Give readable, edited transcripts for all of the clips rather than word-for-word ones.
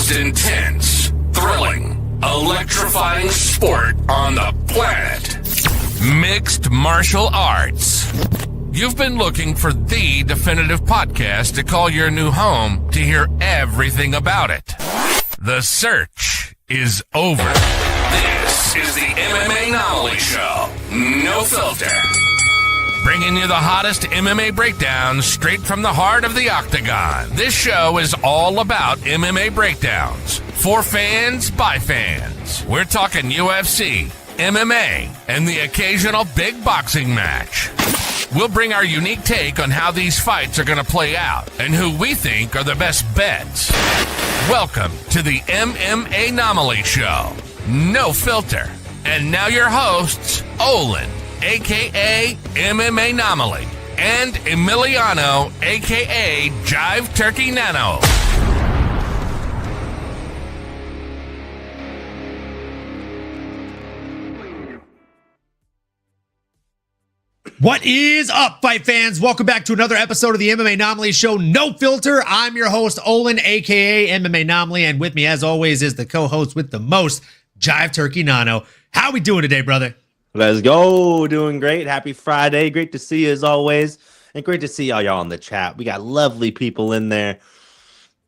most intense, thrilling, electrifying sport on the planet. Mixed martial arts. You've been looking for the definitive podcast to call your new home to hear everything about it. The search is over. This is the MMAnomaly Show. No filter. Bringing you the hottest MMA breakdowns straight from the heart of the octagon. This show is all about MMA breakdowns. For fans, by fans. We're talking UFC, MMA, and the occasional big boxing match. We'll bring our unique take on how these fights are going to play out and who we think are the best bets. Welcome to the MMAnomaly Show. No filter. And now your hosts, Olin, a.k.a. MMAnomaly, and Emiliano, a.k.a. Jive Turkey Nano. What is up, fight fans? Welcome back to another episode of the MMAnomaly Show, No Filter. I'm your host, Olin, a.k.a. MMAnomaly, and with me, as always, is the co-host with the most, Jive Turkey Nano. How we doing today, brother? Let's go. Doing great. Happy Friday. Great to see you as always. And great to see all y'all in the chat. We got lovely people in there.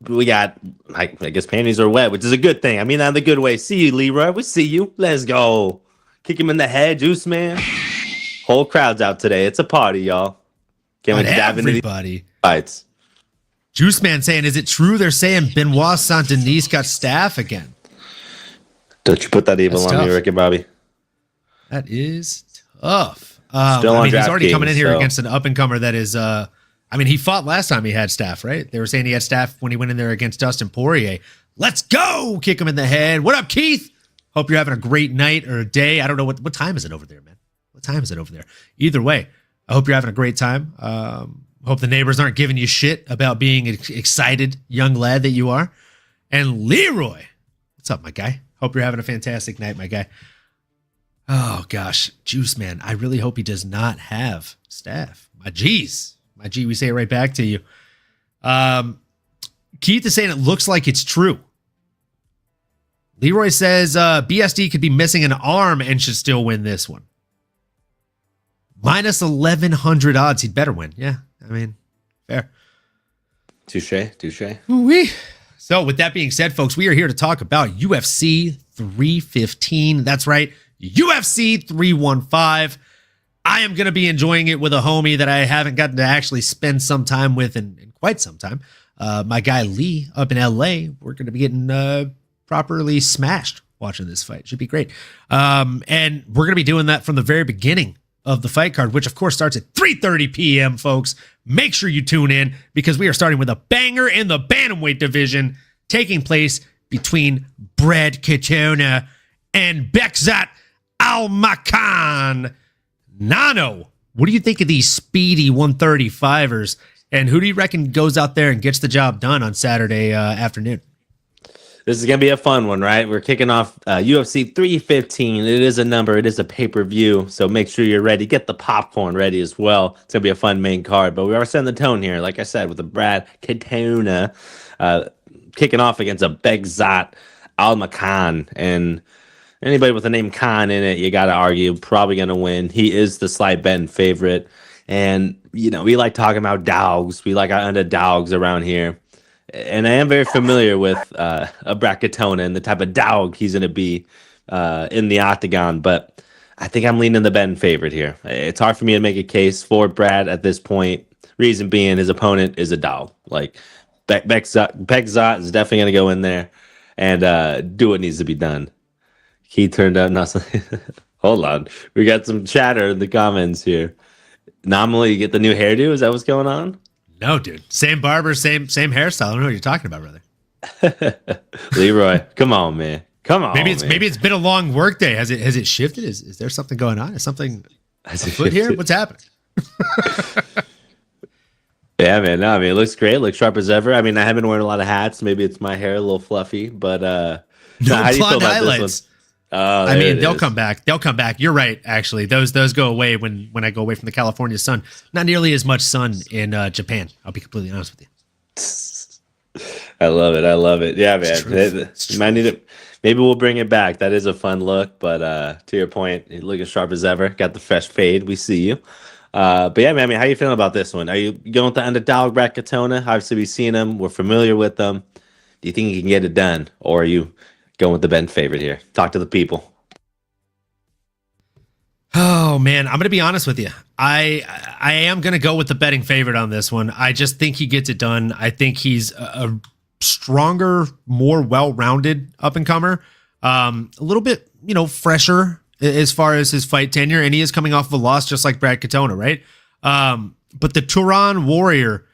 We got, I guess panties are wet, which is a good thing. I mean, that in the good way. See you, Leroy. We see you. Let's go. Kick him in the head, Juice Man. Whole crowd's out today. It's a party, y'all. Can't wait to dive into these fights. Juice Man saying, is it true they're saying Benoit Saint-Denis got staph again? Don't you put that evil on me, Ricky Bobby. That is tough. Still on he's already coming in here so. against an up-and-comer that is, he fought last time he had staph, right? They were saying he had staph when he went in there against Dustin Poirier. Let's go! Kick him in the head. What up, Keith? Hope you're having a great night or a day. I don't know. What time is it over there, man? What time is it over there? Either way, I hope you're having a great time. Hope the neighbors aren't giving you shit about being an excited young lad that you are. And Leroy, what's up, my guy? Hope you're having a fantastic night, my guy. Oh, gosh. Juice Man, I really hope he does not have staph. My G's. My G, we say it right back to you. Keith is saying it looks like it's true. Leroy says BSD could be missing an arm and should still win this one. Minus 1,100 odds. He'd better win. Yeah, I mean, fair. Touche. Ooh-wee. So with that being said, folks, we are here to talk about UFC 315. That's right, UFC 315. I am going to be enjoying it with a homie that I haven't gotten to actually spend some time with in quite some time. My guy Lee up in LA. We're going to be getting properly smashed watching this fight. Should be great. And we're going to be doing that from the very beginning of the fight card, which of course starts at 3:30 p.m., folks. Make sure you tune in because we are starting with a banger in the bantamweight division taking place between Brad Katona and Bekzat Almakhan. Nano, what do you think of these speedy 135ers? And who do you reckon goes out there and gets the job done on Saturday afternoon? This is going to be a fun one, right? We're kicking off UFC 315. It is a number. It is a pay-per-view, so make sure you're ready. Get the popcorn ready as well. It's going to be a fun main card, but we are setting the tone here, like I said, with the Brad Katona kicking off against a Bekzat Almakhan. And anybody with the name Khan in it, you got to argue, probably going to win. He is the slight bet favorite. And, you know, we like talking about dogs. We like our underdogs around here. And I am very familiar with a Brad Katona and the type of dog he's going to be in the octagon. But I think I'm leaning the betting favorite here. It's hard for me to make a case for Brad at this point. Reason being, his opponent is a dog. Like, Bekzat is definitely going to go in there and do what needs to be done. He turned out nothing. Hold on. We got some chatter in the comments here. Nominally, you get the new hairdo? Is that what's going on? No, dude. Same barber, same hairstyle. I don't know what you're talking about, brother. Leroy, come on, man. Come on. Maybe it's been a long work day. Has it shifted? Is there something going on? Is something afoot here? What's happening? Yeah, man. No, I mean, it looks great. It looks sharp as ever. I mean, I haven't been wearing a lot of hats. Maybe it's my hair a little fluffy, but no how do you feel about highlights. this one? I mean, they'll come back. They'll come back. You're right, actually. Those go away when I go away from the California sun. Not nearly as much sun in Japan. I'll be completely honest with you. I love it. I love it. Yeah, man. It's You might need it. Maybe we'll bring it back. That is a fun look. But to your point, you look as sharp as ever. Got the fresh fade. We see you. But yeah, man. I mean, how you feeling about this one? Are you going with the underdog, Brad Katona? Obviously, we've seen him. We're familiar with them. Do you think he can get it done, or are you going with the Ben favorite here? Talk to the people. Oh man, I'm gonna be honest with you. I am gonna go with the betting favorite on this one. I just think he gets it done. I think he's a stronger, more well-rounded up-and-comer. A little bit, fresher as far as his fight tenure, and he is coming off of a loss just like Brad Katona, right? But the Turan Warrior,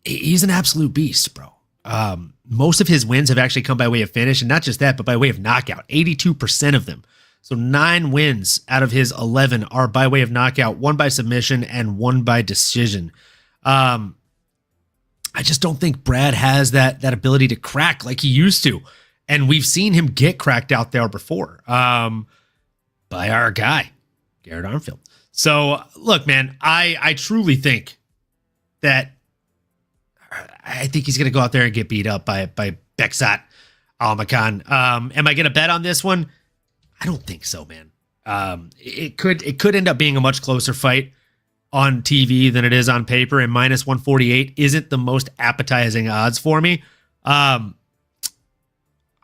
he's an absolute beast, bro. Most of his wins have actually come by way of finish, and not just that, but by way of knockout. 82% of them. So 9 wins out of his 11 are by way of knockout, 1 by submission and 1 by decision. I just don't think Brad has that ability to crack like he used to. And we've seen him get cracked out there before by our guy, Garrett Armfield. So look, man, I truly think that I think he's going to go out there and get beat up by Beksat Almakan. Am I going to bet on this one? I don't think so, man. It could end up being a much closer fight on TV than it is on paper, and minus 148 isn't the most appetizing odds for me. I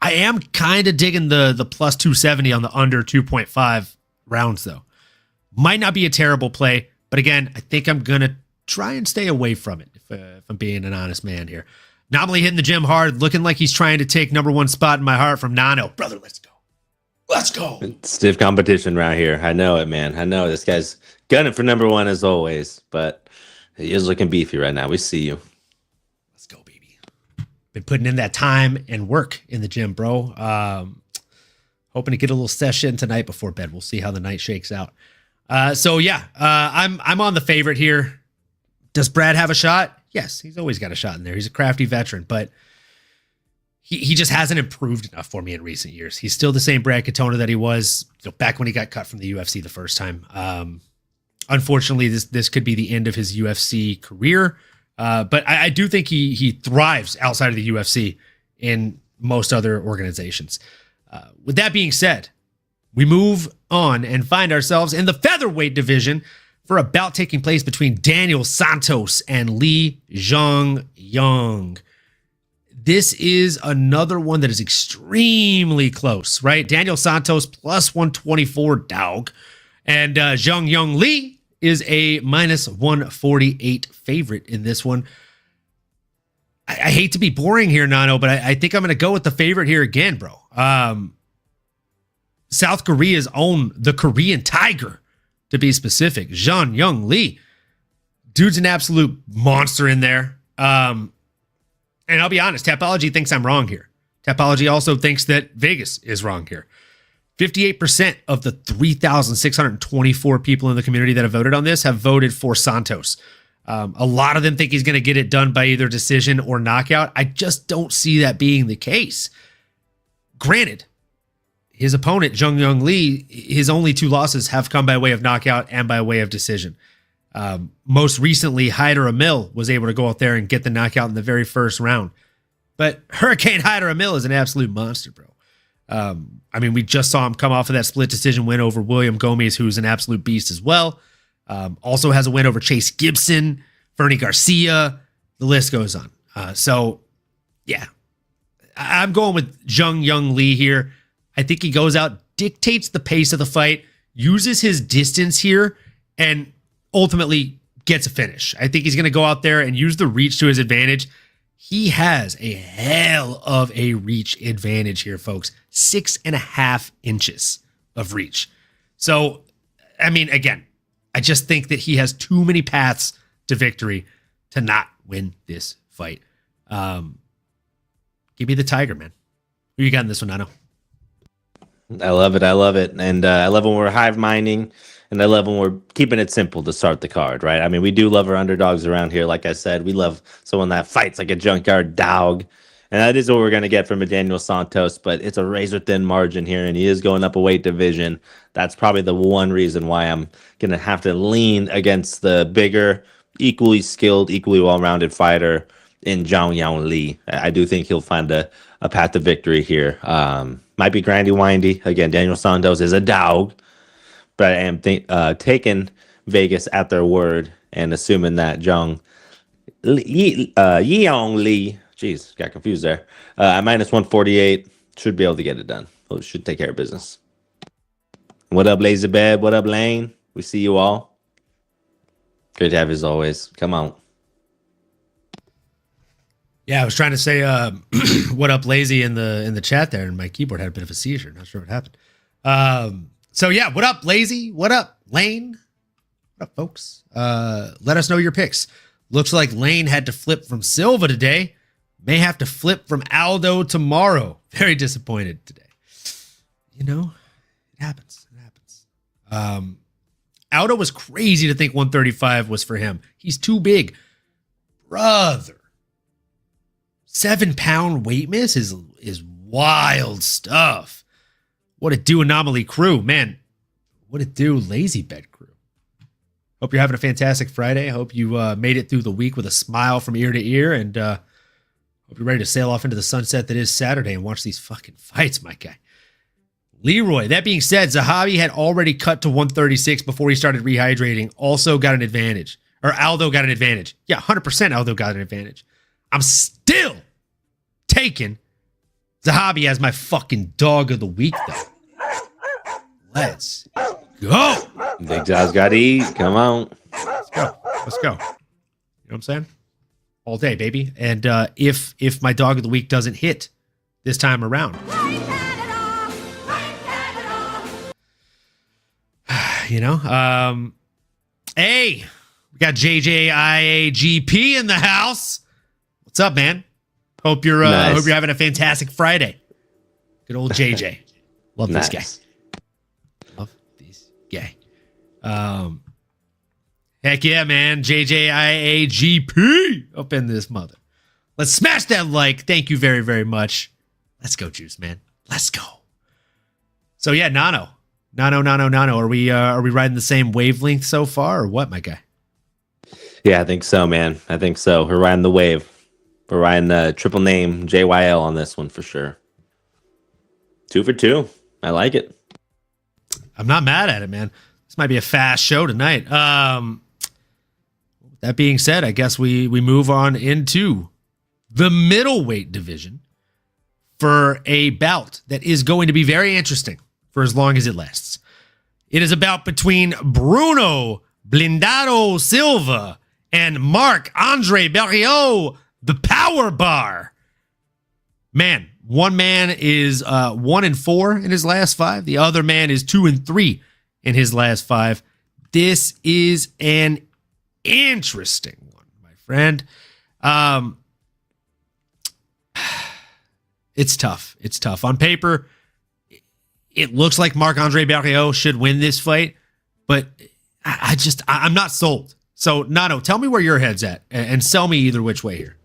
am kind of digging the plus 270 on the under 2.5 rounds, though. Might not be a terrible play, but again, I think I'm going to try and stay away from it if I'm being an honest man here. Anomaly hitting the gym hard, looking like he's trying to take number 1 spot in my heart from Nano. Brother, let's go. Let's go. Stiff competition around here. I know it, man. I know this guy's gunning for number 1 as always, but he is looking beefy right now. We see you. Let's go, baby. Been putting in that time and work in the gym, bro. Hoping to get a little session tonight before bed. We'll see how the night shakes out. I'm on the favorite here. Does Brad have a shot? Yes, he's always got a shot in there. He's a crafty veteran, but he just hasn't improved enough for me in recent years. He's still the same Brad Katona that he was back when he got cut from the UFC the first time. Unfortunately, this could be the end of his UFC career, but I do think he thrives outside of the UFC in most other organizations. With that being said, we move on and find ourselves in the featherweight division for a bout taking place between Daniel Santos and Li Zhongyang. This is another one that is extremely close, right? Daniel Santos plus 124 dog, and Zhongyang Li is a minus 148 favorite in this one. I hate to be boring here, Nano, but I think I'm going to go with the favorite here again, bro. South Korea's own, the Korean Tiger, to be specific, Zhongyang Li. Dude's an absolute monster in there. And I'll be honest, Tapology thinks I'm wrong here. Tapology also thinks that Vegas is wrong here. 58% of the 3,624 people in the community that have voted on this have voted for Santos. A lot of them think he's going to get it done by either decision or knockout. I just don't see that being the case. Granted, his opponent, Zhongyang Li, his only 2 losses have come by way of knockout and by way of decision. Most recently, Hyder Amil was able to go out there and get the knockout in the very first round. But Hurricane Hyder Amil is an absolute monster, bro. We just saw him come off of that split decision win over William Gomez, who's an absolute beast as well. Also has a win over Chase Gibson, Fernie Garcia. The list goes on. I'm going with Zhongyang Li here. I think he goes out, dictates the pace of the fight, uses his distance here, and ultimately gets a finish. I think he's going to go out there and use the reach to his advantage. He has a hell of a reach advantage here, folks. 6.5 inches of reach. So, again, I just think that he has too many paths to victory to not win this fight. Give me the Tiger, man. Who you got in this one, Nano? I love it. I love it. And I love when we're hive minding, and I love when we're keeping it simple to start the card, right? We do love our underdogs around here. Like I said, we love someone that fights like a junkyard dog. And that is what we're going to get from a Daniel Santos, but it's a razor thin margin here, and he is going up a weight division. That's probably the one reason why I'm going to have to lean against the bigger, equally skilled, equally well-rounded fighter. in Zhang Yang Li. I do think he'll find a path to victory here. Might be grindy windy. Again, Daniel Santos is a dog, but I am taking Vegas at their word and assuming that Yeong Li, geez, got confused there, at minus 148, should be able to get it done. Should take care of business. What up, Lazy Bed? What up, Lane? We see you all. Great to have you as always. Come on. Yeah, I was trying to say what up, Lazy, in the chat there, and my keyboard had a bit of a seizure. Not sure what happened. So yeah, what up, Lazy? What up, Lane? What up, folks? Let us know your picks. Looks like Lane had to flip from Silva today. May have to flip from Aldo tomorrow. Very disappointed today. You know, it happens. It happens. Aldo was crazy to think 135 was for him. He's too big. Brother. 7-pound weight miss is wild stuff. What it do, Anomaly crew? Man, what it do, Lazy Bed crew? Hope you're having a fantastic Friday. I hope you made it through the week with a smile from ear to ear, and hope you're ready to sail off into the sunset that is Saturday and watch these fucking fights, my guy. Leroy, that being said, Zahabi had already cut to 136 before he started rehydrating. Also got an advantage. Or Aldo got an advantage. Yeah, 100% Aldo got an advantage. I'm still taking Zahabi as my fucking dog of the week, though. Let's go. Big John's got to eat. Come on. Let's go. Let's go. You know what I'm saying? All day, baby. And if my dog of the week doesn't hit this time around, you know, hey, we got JJIAGP in the house. What's up, man? Hope you're having a fantastic Friday. Good old JJ. Love this guy. Love this guy. Heck yeah, man. JJIAGP up in this mother. Let's smash that like. Thank you very, very much. Let's go, Juice, man. Let's go. So yeah, Nano. Are we riding the same wavelength so far, or what, my guy? Yeah, I think so, man. I think so. We're riding the wave. We're riding the triple name JYL on this one for sure. 2 for 2. I like it. I'm not mad at it, man. This might be a fast show tonight. That being said, I guess we move on into the middleweight division for a bout that is going to be very interesting for as long as it lasts. It is a bout between Bruno Blindado Silva and Marc-Andre Barriault, the Power Bar. Man, one man is 1-4 in his last 5. The other man is 2-3 in his last 5. This is an interesting one, my friend. It's tough. It's tough. On paper, it looks like Marc-Andre Barriault should win this fight, but I'm not sold. So, Nano, tell me where your head's at and sell me either which way here.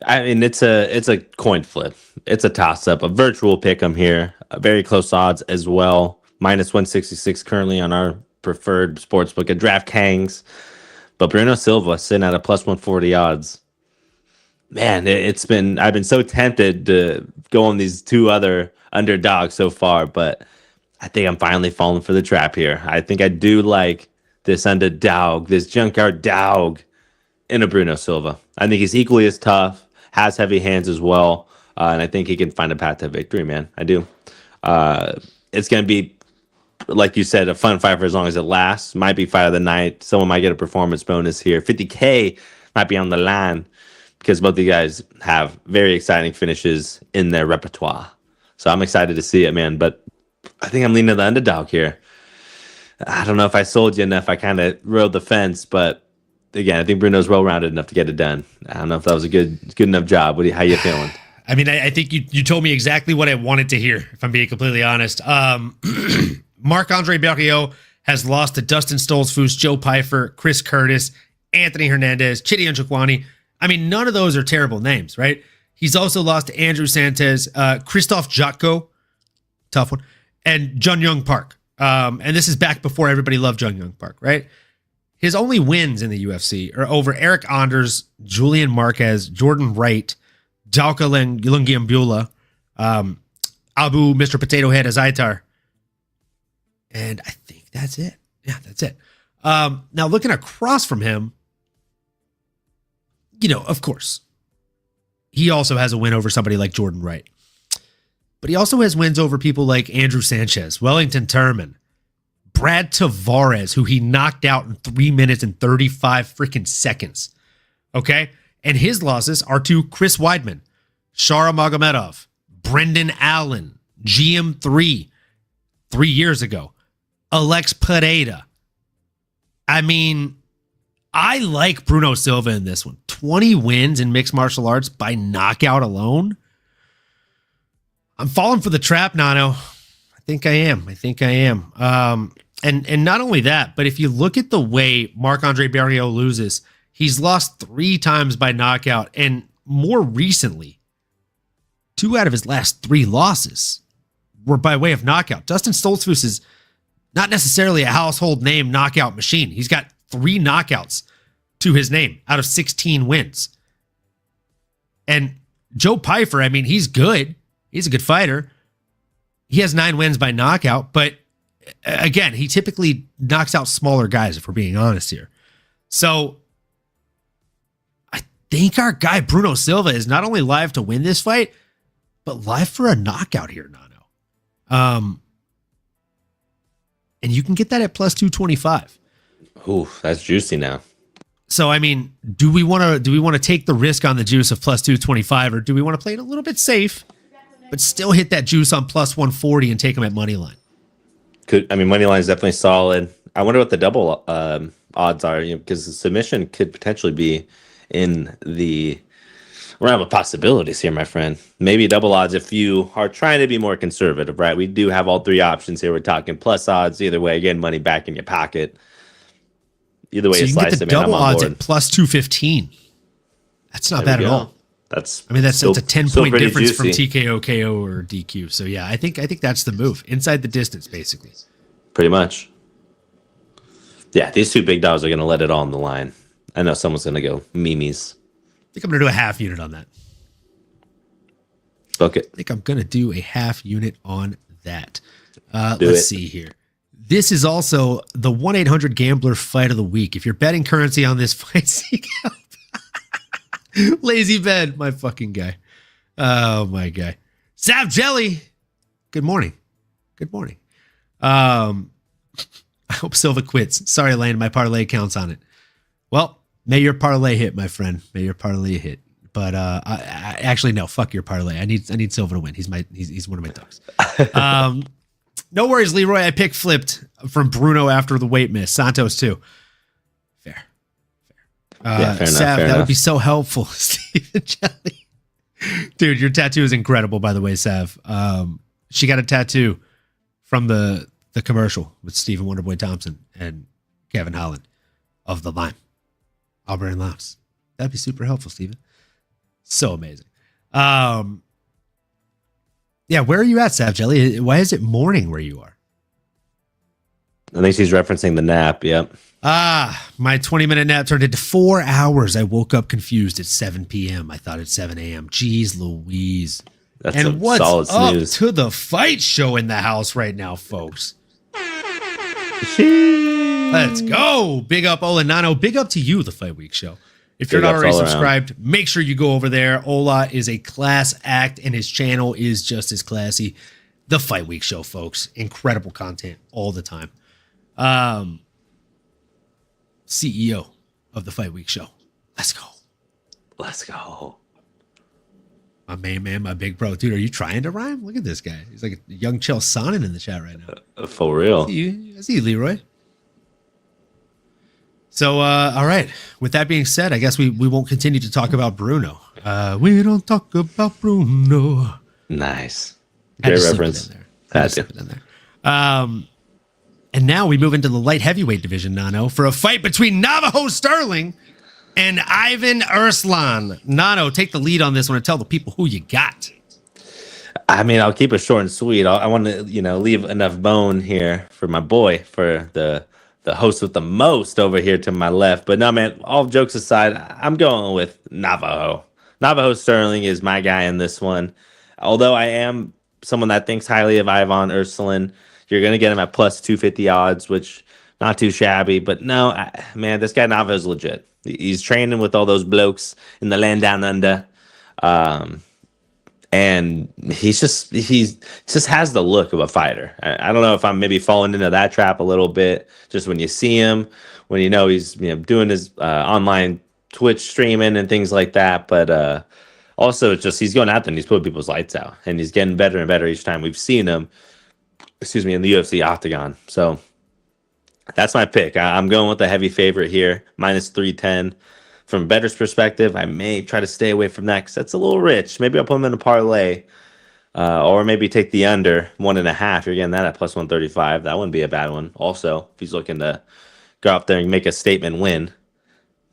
I mean, it's a coin flip. It's a toss-up, a virtual pick 'em here. Very close odds as well. Minus 166 currently on our preferred sportsbook at DraftKings. But Bruno Silva sitting at a plus 140 odds. Man, I've been so tempted to go on these two other underdogs so far, but I think I'm finally falling for the trap here. I think I do like this underdog, this junkyard dog in a Bruno Silva. I think he's equally as tough, has heavy hands as well, and I think he can find a path to victory, man. I do. It's going to be, like you said, a fun fight for as long as it lasts. Might be fight of the night. Someone might get a performance bonus here. 50K might be on the line because both of you guys have very exciting finishes in their repertoire. So I'm excited to see it, man. But I think I'm leaning to the underdog here. I don't know if I sold you enough. I kind of rode the fence, but again, I think Bruno's well-rounded enough to get it done. I don't know if that was a good enough job. How you feeling? I mean, I think you told me exactly what I wanted to hear, if I'm being completely honest. Marc-Andre Barriault has lost to Dustin Stoltzfus, Joe Pyfer, Chris Curtis, Anthony Hernandez, Chidi Njokwani. I mean, none of those are terrible names, right? He's also lost to Andrew Santos, Christoph Jotko, tough one, and Jun Young Park. And this is back before everybody loved Jun Young Park, right? his only wins in the UFC are over Eric Anders, Julian Marquez, Jordan Wright, Dalka Lungiambula, Abu Mr. Potato Head Azaitar. And I think that's it. Yeah, that's it. Now, looking across from him, of course, he also has a win over somebody like Jordan Wright. But he also has wins over people like Andrew Sanchez, Wellington Turman, Brad Tavares, who he knocked out in 3 minutes and 35 freaking seconds. Okay? And his losses are to Chris Weidman, Shara Magomedov, Brendan Allen, GM3 3 years ago, Alex Pereira. I mean, I like Bruno Silva in this one. 20 wins in mixed martial arts by knockout alone. I'm falling for the trap, Nano. I think I am. And not only that, but if you look at the way Marc-Andre Barriault loses, he's lost 3 times by knockout. And more recently, 2 out of his last 3 losses were by way of knockout. Dustin Stoltzfus is not necessarily a household name knockout machine. He's got 3 knockouts to his name out of 16 wins. And Joe Pyfer, I mean, he's good. He's a good fighter. He has 9 wins by knockout, but again, he typically knocks out smaller guys, if we're being honest here. So I think our guy Bruno Silva is not only live to win this fight, but live for a knockout here, Nano. And you can get that at plus 225. Ooh, that's juicy now. So I mean, do we want to take the risk on the juice of plus 225, or do we want to play it a little bit safe, but still hit that juice on plus 140 and take them at money line? Money line is definitely solid. I wonder what the double odds are, because the submission could potentially be in the realm of possibilities here, my friend. Maybe double odds if you are trying to be more conservative, right? We do have all 3 options here. We're talking plus odds either way. Again, money back in your pocket. Either way, so you can get the double odds at plus 215. That's not bad at all. That's a 10-point difference from TKO, KO, or DQ. So yeah, I think that's the move. Inside the distance, basically. Pretty much. Yeah, these 2 big dogs are going to let it all on the line. I know someone's going to go Mimi's. I think I'm going to do a half unit on that. Book it. I think I'm going to do a half unit on that. Let's see here. This is also the 1-800-GAMBLER fight of the week. If you're betting currency on this fight, seek help. Lazy Ben, my fucking guy. Oh, my guy. Sav Jelly. Good morning. I hope Silva quits. Sorry, Lane, my parlay counts on it. Well, may your parlay hit, my friend. May your parlay hit. But I actually no, fuck your parlay. I need Silva to win. He's one of my dogs. No worries, Leroy. I pick flipped from Bruno after the weight miss. Santos too. Fair. Fair enough. That would be so helpful, Stephen Jelly. Dude, your tattoo is incredible, by the way, Sav. She got a tattoo from the commercial with Stephen Wonderboy Thompson and Kevin Holland of the lime. Auburn and Limes. That'd be super helpful, Stephen. So amazing. Yeah, where are you at, Sav Jelly? Why is it morning where you are? I think she's referencing the nap. Yep. My 20-minute nap turned into 4 hours. I woke up confused at 7 p.m. I thought it's 7 a.m. Jeez Louise. That's and what's solid up snooze. to the fight show in the house right now, folks? Let's go. Big up, Ola Nano. Big up to you, the Fight Week Show. If you're not already subscribed, make sure you go over there. Ola is a class act, and his channel is just as classy. The Fight Week Show, folks. Incredible content all the time. CEO of the Fight Week Show. Let's go. Let's go. My main man, my big bro. Dude, are you trying to rhyme? Look at this guy. He's like a young Chael Sonnen in the chat right now. For real. I see you, Leroy. So, all right. With that being said, I guess we won't continue to talk about Bruno. We don't talk about Bruno. Nice. Great reference. Had to. In there. And now we move into the light heavyweight division, Nano, for a fight between Navajo Sterling and Ivan Arslan. Nano, take the lead on this one and tell the people who you got. I mean, I'll keep it short and sweet. I want to, leave enough bone here for my boy, for the the host with the most over here to my left. But no, man, all jokes aside, I'm going with Navajo. Navajo Sterling is my guy in this one. Although I am someone that thinks highly of Ivan Ursulin, you're going to get him at plus 250 odds, which not too shabby. But no, man, this guy Navajo's legit. He's training with all those blokes in the land down under. And he just has the look of a fighter. I don't know if I'm maybe falling into that trap a little bit. Just when you see him, when he's doing his online Twitch streaming and things like that. But also, it's just he's going out there and he's putting people's lights out, and he's getting better and better each time we've seen him. In the UFC octagon. So that's my pick. I'm going with the heavy favorite here, minus 310. From a bettor's perspective, I may try to stay away from that because that's a little rich. Maybe I'll put him in a parlay, or maybe take the under 1.5. You're getting that at plus 135. That wouldn't be a bad one. Also, if he's looking to go out there and make a statement win,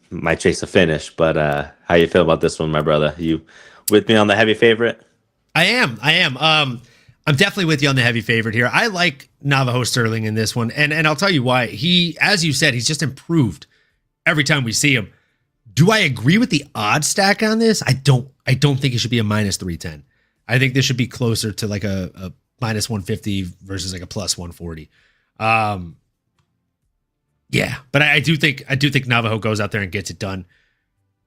might chase a finish. But how you feel about this one, my brother? You with me on the heavy favorite? I am. I'm definitely with you on the heavy favorite here. I like Navajo Sterling in this one, and I'll tell you why. He, as you said, he's just improved every time we see him. Do I agree with the odd stack on this? I don't think it should be a minus 310. I think this should be closer to like a minus 150 versus like a plus 140. Yeah, but I do think Navajo goes out there and gets it done.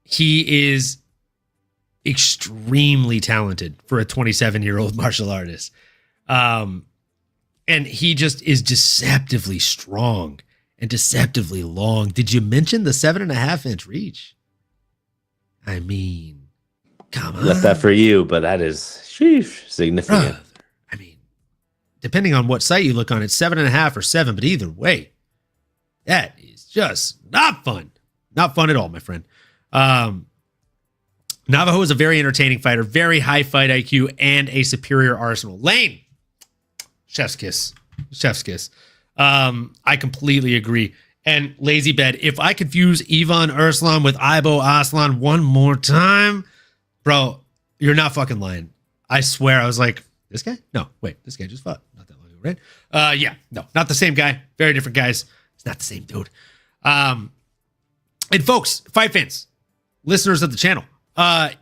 He is extremely talented for a 27-year-old martial artist. And he just is deceptively strong and deceptively long. Did you mention the 7.5-inch reach? I mean, come on. Left that for you, but that is significant. I mean, depending on what site you look on, it's 7.5 or 7, but either way, that is just not fun. Not fun at all, my friend. Navajo is a very entertaining fighter, very high fight IQ, and a superior arsenal. Lane, chef's kiss. Chef's kiss. I completely agree. And Lazy Bed, if I confuse Ivan Ursulin with Ibo Aslan one more time, bro, you're not fucking lying. I swear, I was like, this guy? No, wait, this guy just fought not that long ago, right? Yeah, no, not the same guy. Very different guys. It's not the same dude. And folks, fight fans, listeners of the channel,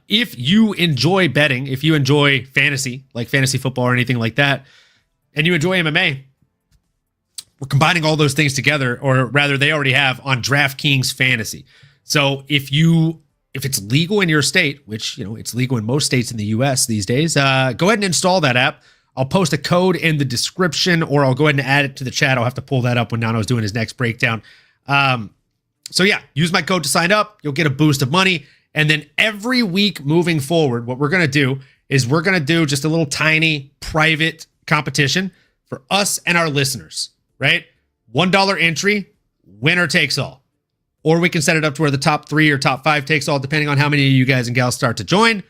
if you enjoy betting, if you enjoy fantasy, like fantasy football or anything like that, and you enjoy MMA, we're combining all those things together, or rather they already have on DraftKings Fantasy. So if it's legal in your state, which, it's legal in most states in the US these days, go ahead and install that app. I'll post a code in the description, or I'll go ahead and add it to the chat. I'll have to pull that up when Nano's doing his next breakdown. So yeah, use my code to sign up. You'll get a boost of money. And then every week moving forward, what we're going to do is we're going to do just a little tiny private competition for us and our listeners, right? $1 entry, winner takes all. Or we can set it up to where the top 3 or top 5 takes all, depending on how many of you guys and gals start to join.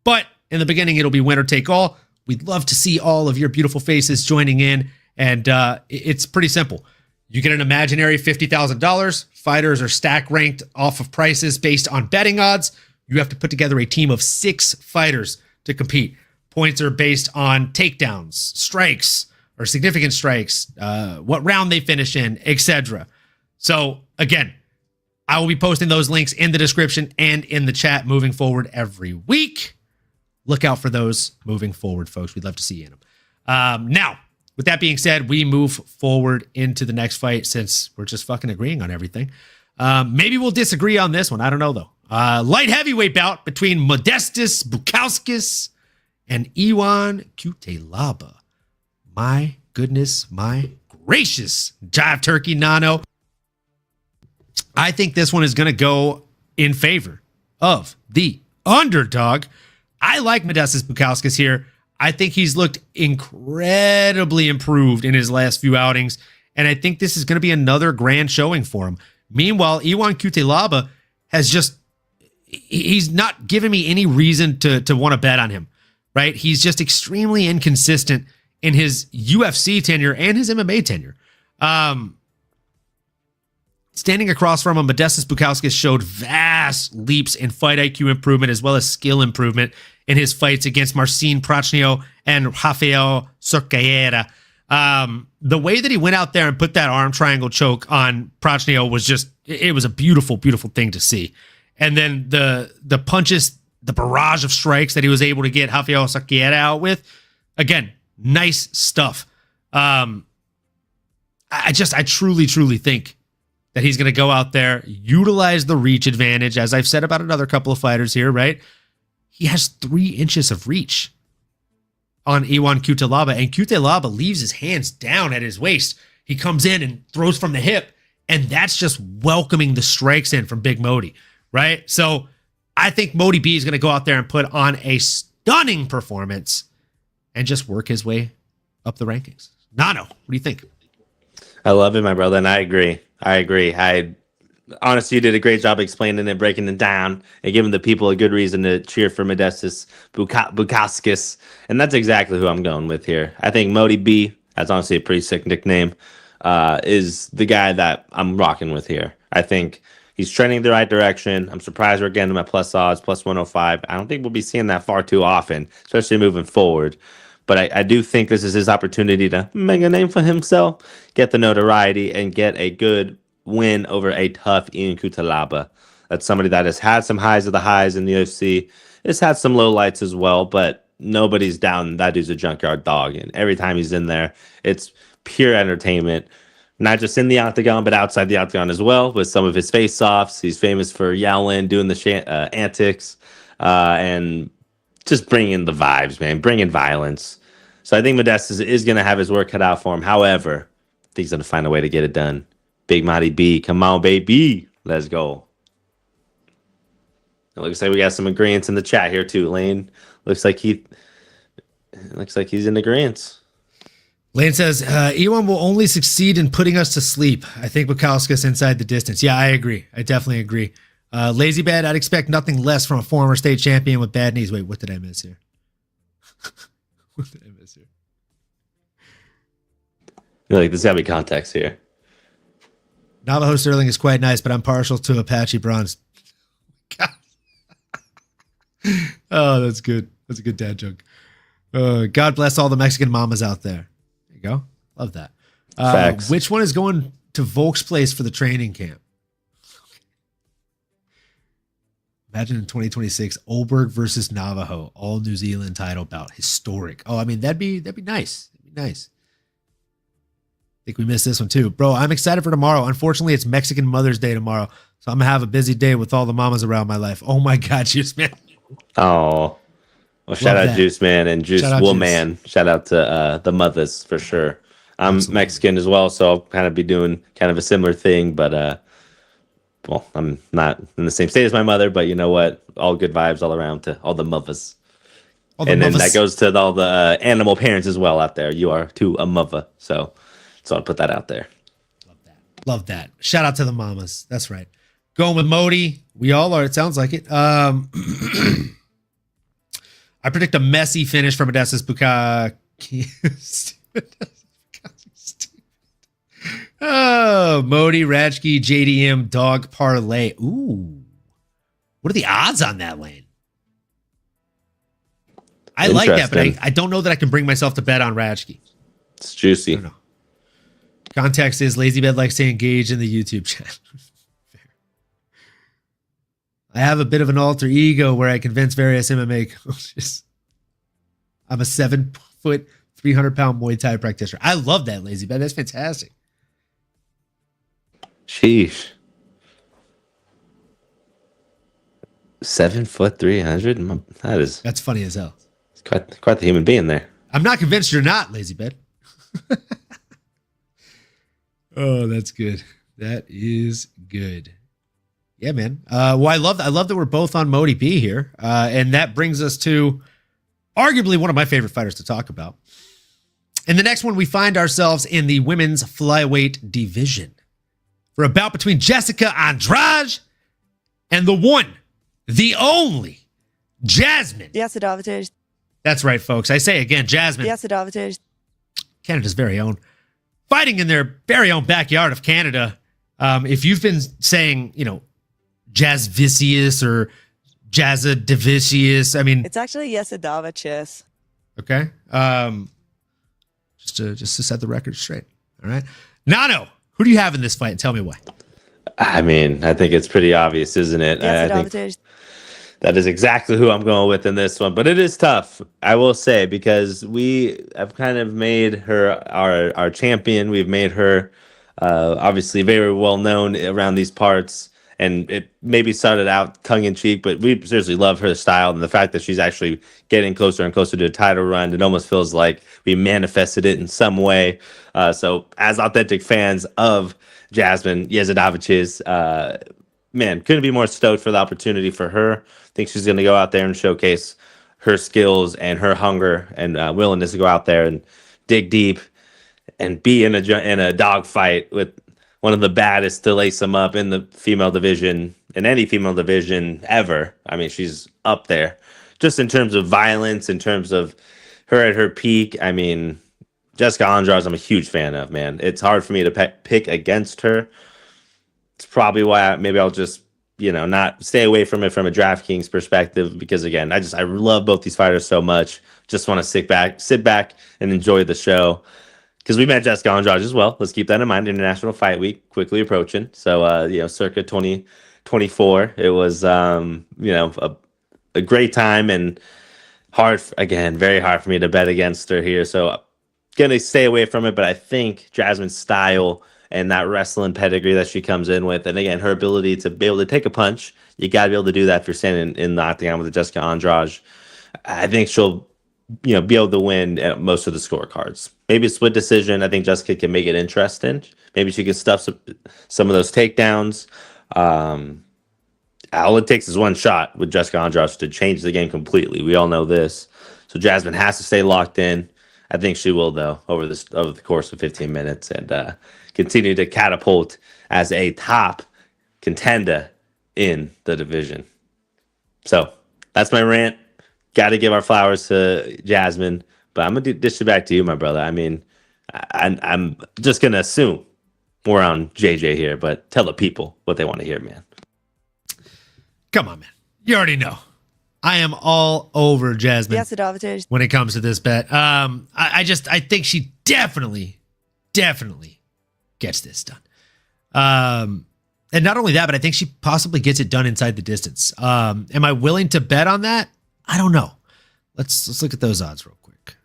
But in the beginning, it'll be winner take all. We'd love to see all of your beautiful faces joining in. And it's pretty simple. You get an imaginary $50,000. Fighters are stack ranked off of prices based on betting odds. You have to put together a team of 6 fighters to compete. Points are based on takedowns, strikes, or significant strikes, what round they finish in, etc. So again, I will be posting those links in the description and in the chat moving forward every week. Look out for those moving forward, folks. We'd love to see you in them. Now, with that being said, we move forward into the next fight since we're just fucking agreeing on everything. Maybe we'll disagree on this one. I don't know, though. Light heavyweight bout between Modestas Bukauskas and Ivan Cutelaba. My goodness, my gracious, Jive Turkey Nano. I think this one is going to go in favor of the underdog. I like Modestas Bukauskas here. I think he's looked incredibly improved in his last few outings, and I think this is going to be another grand showing for him. Meanwhile, Ivan Cutelaba has he's not given me any reason to want to bet on him, right? He's just extremely inconsistent in his UFC tenure and his MMA tenure. Standing across from him, Modestas Bukauskas showed vast leaps in fight IQ improvement as well as skill improvement in his fights against Marcin Prachnio and Rafael Sorcaera. The way that he went out there and put that arm triangle choke on Prachnio was just, it was a beautiful, beautiful thing to see. And then the punches, the barrage of strikes that he was able to get Rafael Saquiera out with, again, nice stuff. I truly, truly think that he's going to go out there, utilize the reach advantage, as I've said about another couple of fighters here, right? He has 3 inches of reach on Iwan Cutelaba, and Cutelaba leaves his hands down at his waist. He comes in and throws from the hip, and that's just welcoming the strikes in from Big Modi, right? So I think Modi B is going to go out there and put on a stunning performance and just work his way up the rankings. Nano, what do you think? I love it, my brother, and I agree. Honestly, you did a great job explaining it, breaking it down, and giving the people a good reason to cheer for Modestas Bukauskas. And that's exactly who I'm going with here. I think Modi B, that's honestly a pretty sick nickname, is the guy that I'm rocking with here. I think he's trending the right direction. I'm surprised we're getting him at plus odds, plus 105. I don't think we'll be seeing that far too often, especially moving forward. But I do think this is his opportunity to make a name for himself, get the notoriety, and get a good win over a tough Ian Cutelaba. That's somebody that has had some highs of the highs in the UFC. It's had some low lights as well, but nobody's down. That dude's a junkyard dog. And every time he's in there, it's pure entertainment. Not just in the octagon, but outside the octagon as well, with some of his face-offs. He's famous for yelling, doing the antics, and just bringing the vibes, man, bringing violence. So I think Modestas is going to have his work cut out for him. However, I think he's going to find a way to get it done. Big Modi B, come on, baby. Let's go. It looks like we got some agreements in the chat here too, Lane. Looks like he's in agreement. Lane says, Ewan will only succeed in putting us to sleep. I think Bukauskas inside the distance. Yeah, I agree. I definitely agree. Lazy Bad, I'd expect nothing less from a former state champion with bad knees. Wait, what did I miss here? What did I miss here? You're like, there's got to be context here. Navajo Sterling is quite nice, but I'm partial to Apache Bronze. God. Oh, that's good. That's a good dad joke. God bless all the Mexican mamas out there. There you go. Love that. Facts. Which one is going to Volk's place for the training camp? Imagine in 2026, Olberg versus Navajo, all New Zealand title bout. Historic. Oh, I mean, that'd be nice. That'd be nice. I think we missed this one too. Bro, I'm excited for tomorrow. Unfortunately, it's Mexican Mother's Day tomorrow. So I'm going to have a busy day with all the mamas around my life. Oh my God, Juice Man. Oh. Well, shout out Juice Man and Juice Woman. Shout out to the mothers for sure. I'm Absolutely. Mexican as well, so I'll kind of be doing kind of a similar thing, but well, I'm not in the same state as my mother, but you know what? All good vibes all around to all the mothers. Then that goes to all the animal parents as well out there. You are too a mother, so I'll put that out there. Love that. Shout out to the mamas. That's right. Going with Modi. We all are. It sounds like it. I predict a messy finish from Modestas Bukauskas. Oh, Modi, Rajki, JDM, dog parlay. Ooh. What are the odds on that, Lane? I like that, but I don't know that I can bring myself to bet on Rajki. It's juicy. I don't know. Context is Lazy Bed likes to engage in the YouTube chat. I have a bit of an alter ego where I convince various MMA coaches. I'm a 7-foot, 300-pound Muay Thai practitioner. I love that, Lazy Bed. That's fantastic. Sheesh. 7 foot 300. That's funny as hell. It's quite the human being there. I'm not convinced you're not, Lazy Bed. Oh, that's good. That is good. Yeah, man. Well, I love that we're both on Modi B here, and that brings us to arguably one of my favorite fighters to talk about. In the next one, we find ourselves in the women's flyweight division for a bout between Jessica Andrade and the one, the only, Jasmine. Jasmine. That's right, folks. I say again, Jasmine. Jasmine. Canada's very own. Fighting in their very own backyard of Canada. If you've been saying, Jazzvicious or Jazzadivicious, I mean... It's actually Yesadavicious. Okay. Just to set the record straight. All right. Nano, who do you have in this fight? And tell me why. I mean, I think it's pretty obvious, isn't it? I think that is exactly who I'm going with in this one. But it is tough, I will say, because we have kind of made her our champion. We've made her obviously very well known around these parts. And it maybe started out tongue-in-cheek, but we seriously love her style. And the fact that she's actually getting closer and closer to a title run, it almost feels like we manifested it in some way. So as authentic fans of Jasmine Jezidovich's, man, couldn't be more stoked for the opportunity for her. I think she's going to go out there and showcase her skills and her hunger and willingness to go out there and dig deep and be in a dogfight with one of the baddest to lace them up in the female division, in any female division ever. I mean, she's up there. Just in terms of violence, in terms of her at her peak, I mean, Jessica Andrade, I'm a huge fan of, man. It's hard for me to pick against her. It's probably why maybe I'll just, not stay away from it from a DraftKings perspective, because, again, I love both these fighters so much. Just want to sit back and enjoy the show. Because we met Jessica Andrade as well. Let's keep that in mind. International Fight Week quickly approaching. So, circa 2024. It was, a great time and very hard for me to bet against her here. So, going to stay away from it. But I think Jasmine's style and that wrestling pedigree that she comes in with, and again, her ability to be able to take a punch, you got to be able to do that if you're standing in the octagon with Jessica Andrade. I think she'll be able to win at most of the scorecards. Maybe a split decision. I think Jessica can make it interesting. Maybe she can stuff some of those takedowns. All it takes is one shot with Jessica Andrade to change the game completely. We all know this. So Jasmine has to stay locked in. I think she will, though, over the course of 15 minutes and continue to catapult as a top contender in the division. So that's my rant. Got to give our flowers to Jasmine, but I'm gonna dish it back to you, my brother. I mean, I'm just gonna assume we're on JJ here, but tell the people what they want to hear, man. Come on, man. You already know. I am all over Jasmine when it comes to this bet. I think she definitely gets this done. And not only that, but I think she possibly gets it done inside the distance. Am I willing to bet on that? I don't know. Let's look at those odds real quick.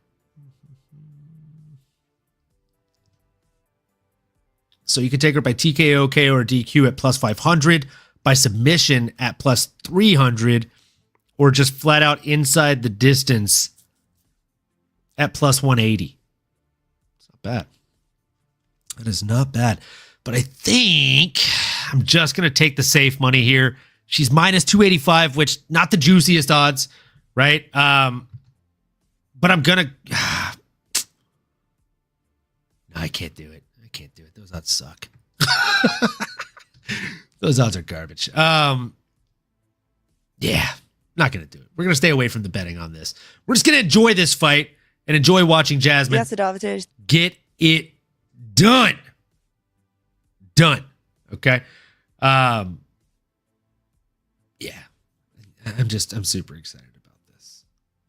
So you can take her by TKO, KO, or DQ at plus 500, by submission at plus 300, or just flat out inside the distance at plus 180. It's not bad. That is not bad. But I think I'm just going to take the safe money here. She's minus 285, which not the juiciest odds. Right? But I'm going to... I can't do it. Those odds suck. Those odds are garbage. Yeah, not going to do it. We're going to stay away from the betting on this. We're just going to enjoy this fight and enjoy watching Jasmine get it done. Okay? Yeah. I'm super excited.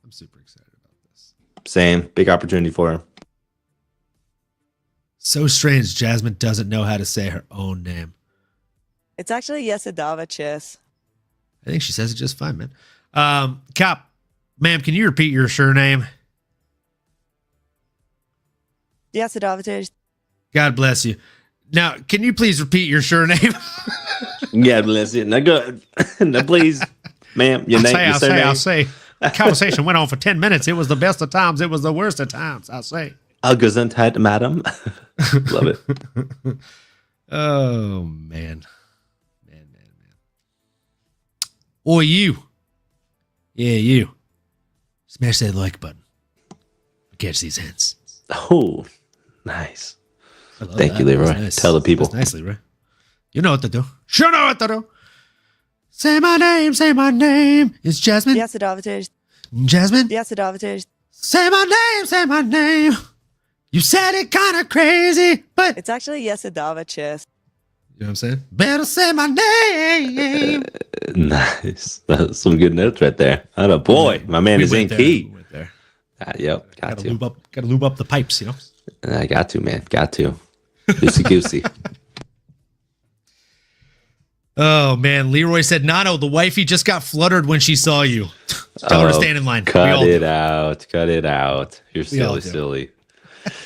Super excited about this. Same. Big opportunity for her. So strange Jasmine doesn't know how to say her own name. It's actually Jezidovich's. I think she says it just fine, man. Cap, ma'am, can you repeat your surname? Jezidovich's. God bless you. Now, can you please repeat your surname? God bless you. Now go. Now please, ma'am, your name. I'll say. The conversation went on for 10 minutes. It was the best of times. It was the worst of times, I'll say. Gesundheit, madam. Love it. Oh, man. Man. Or you. Yeah, you. Smash that like button. Catch these hands. Oh, nice. Thank you, Leroy. Nice. Tell the people. That's nice, Leroy. You know what to do. Sure know what to do. Say my name. It's Jasmine. Jezidovich's. Jasmine. Jezidovich's. Say my name. You said it kind of crazy, but it's actually Jezidovich's. You know what I'm saying? Better say my name. Nice. That's some good notes right there. Oh boy, my man is in key. We went there. Yep. Got to lube up the pipes, you know. I got to, man. Got to. Goosey goosey. Oh man, Leroy said, "Nano, the wifey just got fluttered when she saw you. Tell her to stand in line." Cut it out. Cut it out. You're silly.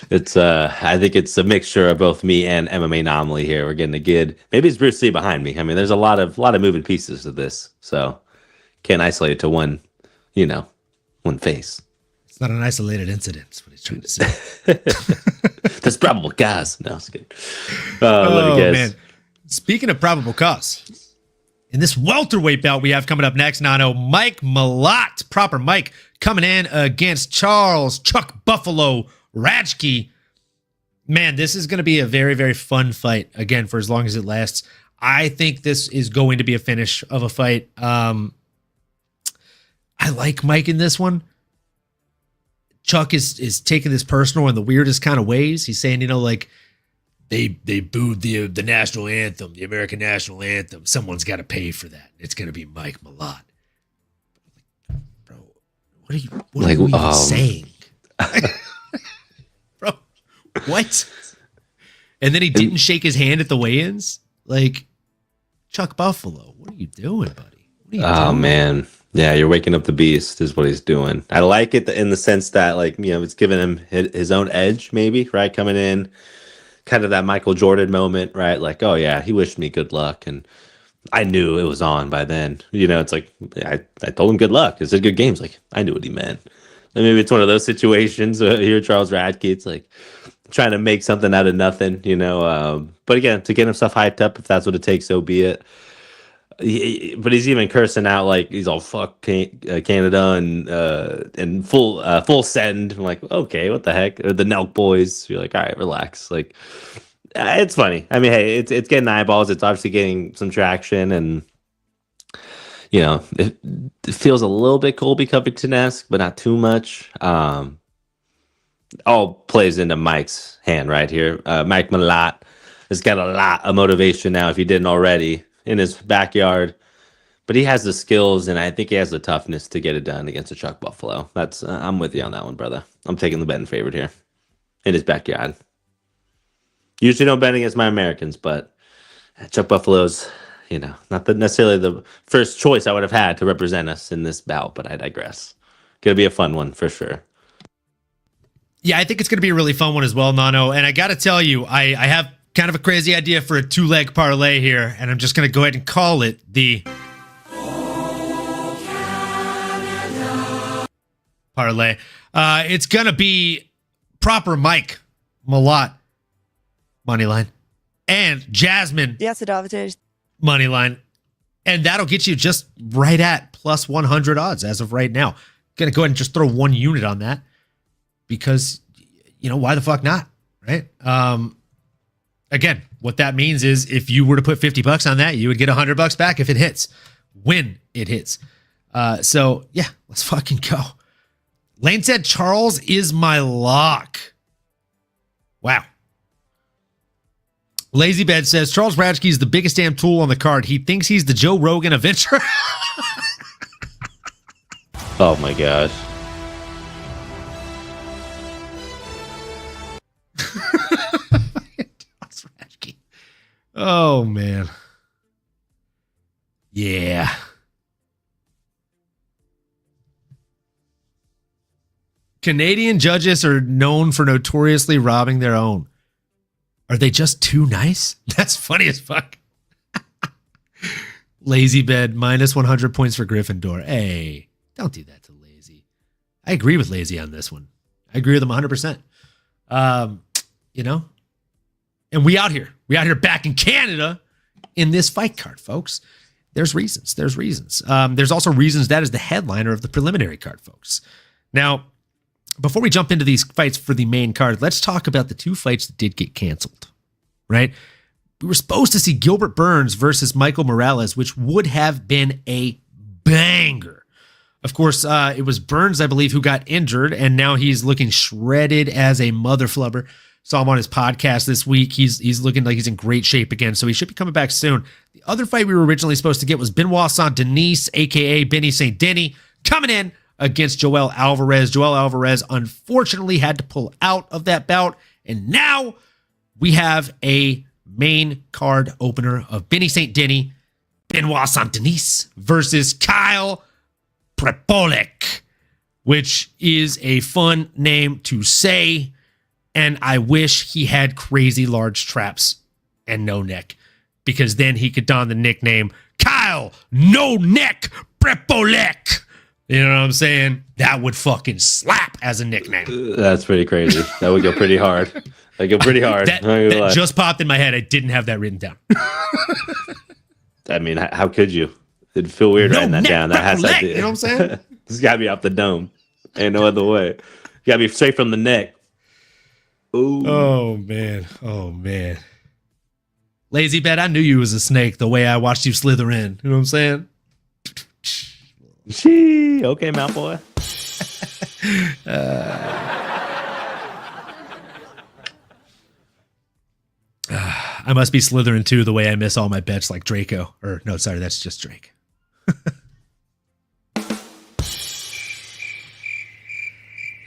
It's I think it's a mixture of both me and MMAnomaly here. We're getting a good. Maybe it's Bruce Lee behind me. I mean, there's a lot of moving pieces to this, so can't isolate it to one face. It's not an isolated incident. That's what he's trying to say. That's probable cause. No, it's good. Love you guys. Man. Speaking of probable cause, in this welterweight bout we have coming up next, Nano, Mike Malott, proper Mike, coming in against Charles Chuck Buffalo Radke. Man, this is going to be a very, very fun fight, again, for as long as it lasts. I think this is going to be a finish of a fight. I like Mike in this one. Chuck is taking this personal in the weirdest kind of ways. He's saying, like, they booed the national anthem, the American national anthem. Someone's got to pay for that. It's going to be Mike Malott. Bro, what are you even saying? Bro, what? And then he didn't shake his hand at the weigh-ins? Like, Chuck Buffalo, what are you doing, buddy? What are you doing? Man. Yeah, you're waking up the beast is what he's doing. I like it in the sense that, like, it's giving him his own edge, maybe, right? Coming in, kind of that Michael Jordan moment, right? Like, oh yeah, he wished me good luck, and I knew it was on by then. It's like I told him good luck. It's a good game. It's like I knew what he meant. And maybe it's one of those situations here, Charles Radke. It's like trying to make something out of nothing, But again, to get himself hyped up, if that's what it takes, so be it. But he's even cursing out like he's all fuck Canada and full send. I'm like, okay, what the heck? Or the Nelk boys. You're like, all right, relax. Like, it's funny. I mean, hey, it's getting eyeballs. It's obviously getting some traction, and it feels a little bit Colby Covington-esque, but not too much. All plays into Mike's hand right here. Mike Malott has got a lot of motivation now, if he didn't already, in his backyard, but he has the skills, and I think he has the toughness to get it done against a Chuck Buffalo. That's I'm with you on that one, brother. I'm taking the betting favorite here in his backyard. Usually don't bet against my Americans, but Chuck Buffalo's, not necessarily the first choice I would have had to represent us in this bout, but I digress. Gonna be a fun one for sure. Yeah, I think it's going to be a really fun one as well, Nano. And I got to tell you, I have kind of a crazy idea for a two-leg parlay here, and I'm just going to go ahead and call it the parlay. It's going to be proper Mike Malott money line and Jasmine money line, and that'll get you just right at plus 100 odds as of right now. Going to go ahead and just throw one unit on that because, why the fuck not, right? Again, what that means is if you were to put $50 on that, you would get $100 back if it hits, when it hits. So yeah, let's fucking go. Lane said Charles is my lock. Wow. Lazy Bed says Charles Radke is the biggest damn tool on the card. He thinks he's the Joe Rogan of venture. Oh my gosh. Oh, man. Yeah. Canadian judges are known for notoriously robbing their own. Are they just too nice? That's funny as fuck. Lazy Bed, minus 100 points for Gryffindor. Hey, don't do that to Lazy. I agree with Lazy on this one. I agree with him 100%. And we out here back in Canada in this fight card, folks. There's reasons. There's also reasons that is the headliner of the preliminary card, folks. Now, before we jump into these fights for the main card, let's talk about the two fights that did get canceled, right? We were supposed to see Gilbert Burns versus Michael Morales, which would have been a banger. Of course, it was Burns, I believe, who got injured, and now he's looking shredded as a mother flubber. Saw him on his podcast this week. He's looking like he's in great shape again, so he should be coming back soon. The other fight we were originally supposed to get was Benoit Saint-Denis, a.k.a. Benny St. Denis, coming in against Joel Alvarez. Joel Alvarez unfortunately had to pull out of that bout And now we have a main card opener of Benny St. Denis, Benoit Saint-Denis versus Kyle Prepolek, which is a fun name to say. And I wish he had crazy large traps and no neck, because then he could don the nickname Kyle No Neck Prepolek. You know what I'm saying? That would fucking slap as a nickname. That's pretty crazy. That would go pretty hard. That'd go pretty hard. That just popped in my head. I didn't have that written down. I mean, how could you? It'd feel weird writing that down. That has to, you know what I'm saying? It's got to be off the dome. Ain't no other way. You got to be straight from the neck. Ooh. Oh, man. Oh, man. Lazy Bet, I knew you was a snake the way I watched you slither in. You know what I'm saying? Gee, okay, Malfoy. I must be slithering too the way I miss all my bets like Draco. Or no, sorry, that's just Drake.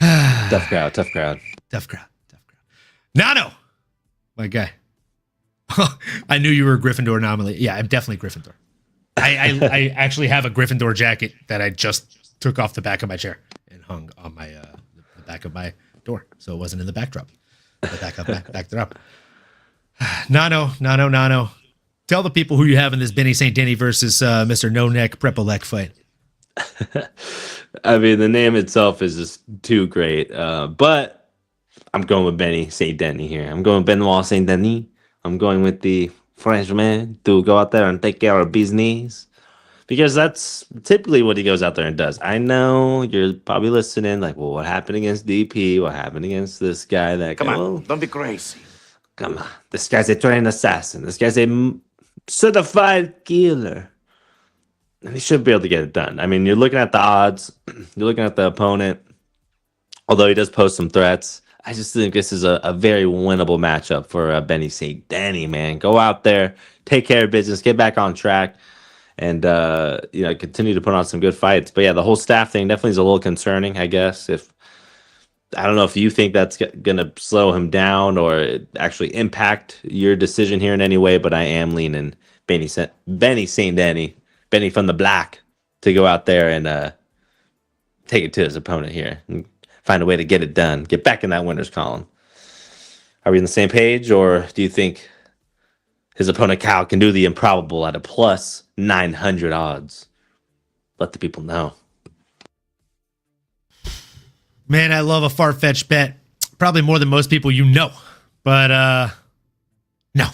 Tough crowd, tough crowd. Tough crowd. Nano, my guy. I knew you were a Gryffindor anomaly. Yeah, I'm definitely Gryffindor. I actually have a Gryffindor jacket that I just took off the back of my chair and hung on my the back of my door, so it wasn't in the backdrop. The backed it up. Nano. Tell the people who you have in this Benny St. Denis versus Mr. No Neck Prepolek fight. I mean, the name itself is just too great. But I'm going with Benny St. Denis here. I'm going with Benoit St. Denis. I'm going with the Frenchman to go out there and take care of business, because that's typically what he goes out there and does. I know you're probably listening like, well, what happened against DP? What happened against this guy? That Come guy? on, Well, don't be crazy. come on. This guy's a trained assassin. This guy's a certified killer. And he should be able to get it done. I mean, you're looking at the odds. You're looking at the opponent. Although he does pose some threats, I just think this is a very winnable matchup for Benny St. Denis, man. Go out there, take care of business, get back on track, and continue to put on some good fights. But yeah, the whole staff thing definitely is a little concerning, I guess. I don't know if you think that's going to slow him down or actually impact your decision here in any way, but I am leaning Benny St. Denis, Benny from the Black, to go out there and take it to his opponent here and find a way to get it done, get back in that winner's column. Are we on the same page, or do you think his opponent Kyle can do the improbable at a plus 900 odds? Let the people know. Man, I love a far-fetched bet. Probably more than most people you know. But no,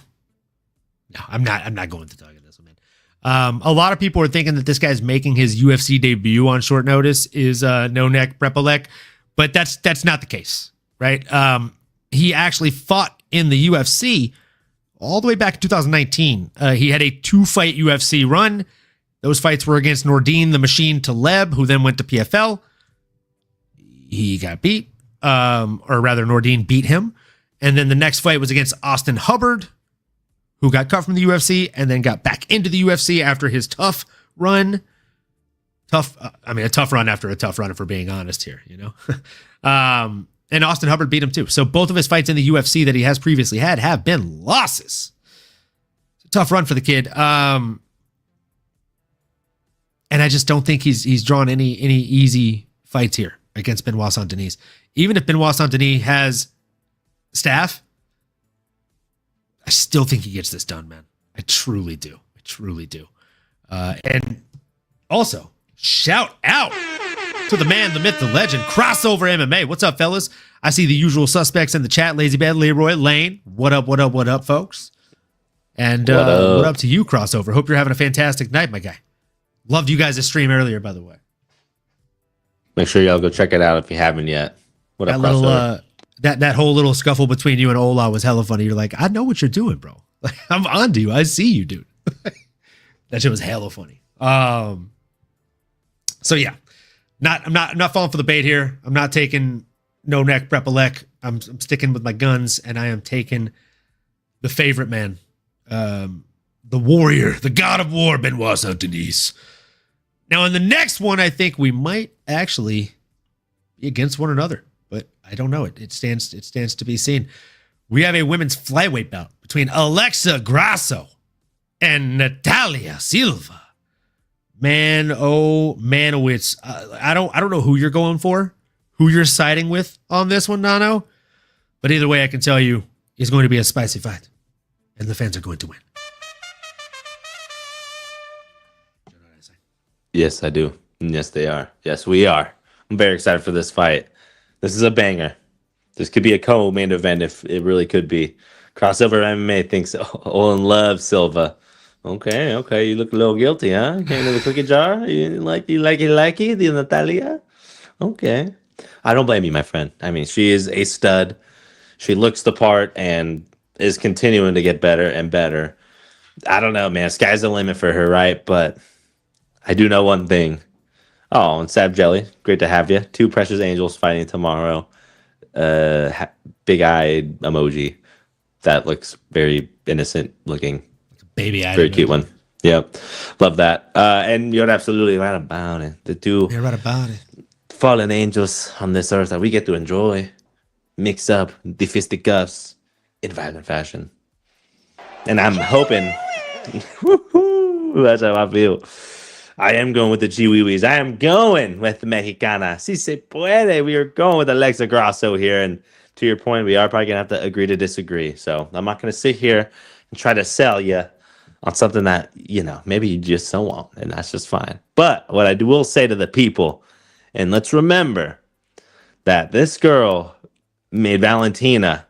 I'm not going to target this one, man. A lot of people are thinking that this guy's making his UFC debut on short notice is No Neck Prepolek, but that's not the case, right? He actually fought in the UFC all the way back in 2019. He had a 2-fight UFC run. Those fights were against Nordine the Machine Taleb, who then went to PFL. He got beat, or rather Nordine beat him. And then the next fight was against Austin Hubbard, who got cut from the UFC and then got back into the UFC after his tough run. A tough run after a tough run, if we're being honest here, you know? And Austin Hubbard beat him too. So both of his fights in the UFC that he has previously had have been losses. It's a tough run for the kid. And I just don't think he's drawn any easy fights here against Benoit Saint-Denis. Even if Benoit Saint-Denis has staff, I still think he gets this done, man. I truly do. And also, shout out to the man, the myth, the legend, Crossover MMA. What's up, fellas? I see the usual suspects in the chat. Lazy Bed, Leroy, Lane. What up, folks? And what up to you, Crossover? Hope you're having a fantastic night, my guy. Loved you guys' stream earlier, by the way. Make sure y'all go check it out if you haven't yet. What up, that little, Crossover? that whole little scuffle between you and Ola was hella funny. You're like, I know what you're doing, bro. Like, I'm on to you. I see you, dude. That shit was hella funny. So yeah, I'm not falling for the bait here. I'm not taking No Neck Prepolek. I'm sticking with my guns, and I am taking the favorite man, the warrior, the god of war, Benoit Saint-Denis. Now, in the next one, I think we might actually be against one another, but I don't know. It stands to be seen. we have a women's flyweight bout between Alexa Grasso and Natalia Silva. Man, oh, it's I don't know who you're going for, who you're siding with on this one, Nano. But either way, I can tell you it's going to be a spicy fight, and the fans are going to win. Yes, I do. Yes, they are. Yes, we are. I'm very excited for this fight. This is a banger. This could be a co-main event if it really could be. Crossover MMA thinks Olin loves Silva. Okay. You look a little guilty, huh? Came to the cookie jar. You like the Natalia? Okay. I don't blame you, my friend. I mean, she is a stud. She looks the part and is continuing to get better and better. I don't know, man. Sky's the limit for her, right? But I do know one thing. Oh, and Sab Jelly, great to have you. 2 precious angels fighting tomorrow. Big-eyed emoji. That looks very innocent looking. Baby-eyed very emoji. cute one. Yep. Love that. And you're absolutely right about it. The 2 You're right about it. fallen angels on this earth that we get to enjoy. Mix up the fisticuffs in violent fashion. And I'm hoping... That's how I feel. I am going with the Chihuihuis. I am going with the Mexicana. Si se puede. We are going with Alexa Grasso here. And to your point, we are probably going to have to agree to disagree. So I'm not going to sit here and try to sell you on something that, maybe you just don't want. And that's just fine. But what I will say to the people, and let's remember that this girl made Valentina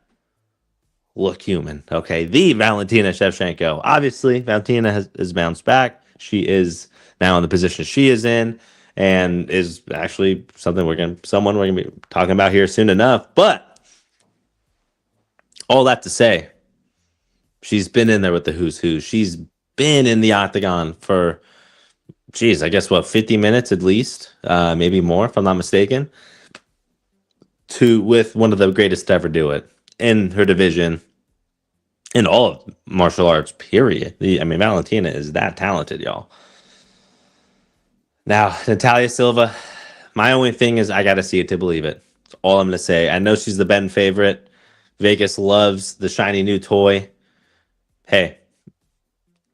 look human. Okay, the Valentina Shevchenko. Obviously, Valentina has bounced back. She is now in the position she is in, and is actually someone we're gonna be talking about here soon enough. But all that to say, she's been in there with the who's who. She's been in the octagon for, I guess 50 minutes at least, maybe more if I'm not mistaken. With one of the greatest to ever do it in her division, in all of martial arts, period. Valentina is that talented, y'all. Now, Natalia Silva, my only thing is I got to see it to believe it. That's all I'm going to say. I know she's the betting favorite. Vegas loves the shiny new toy. Hey,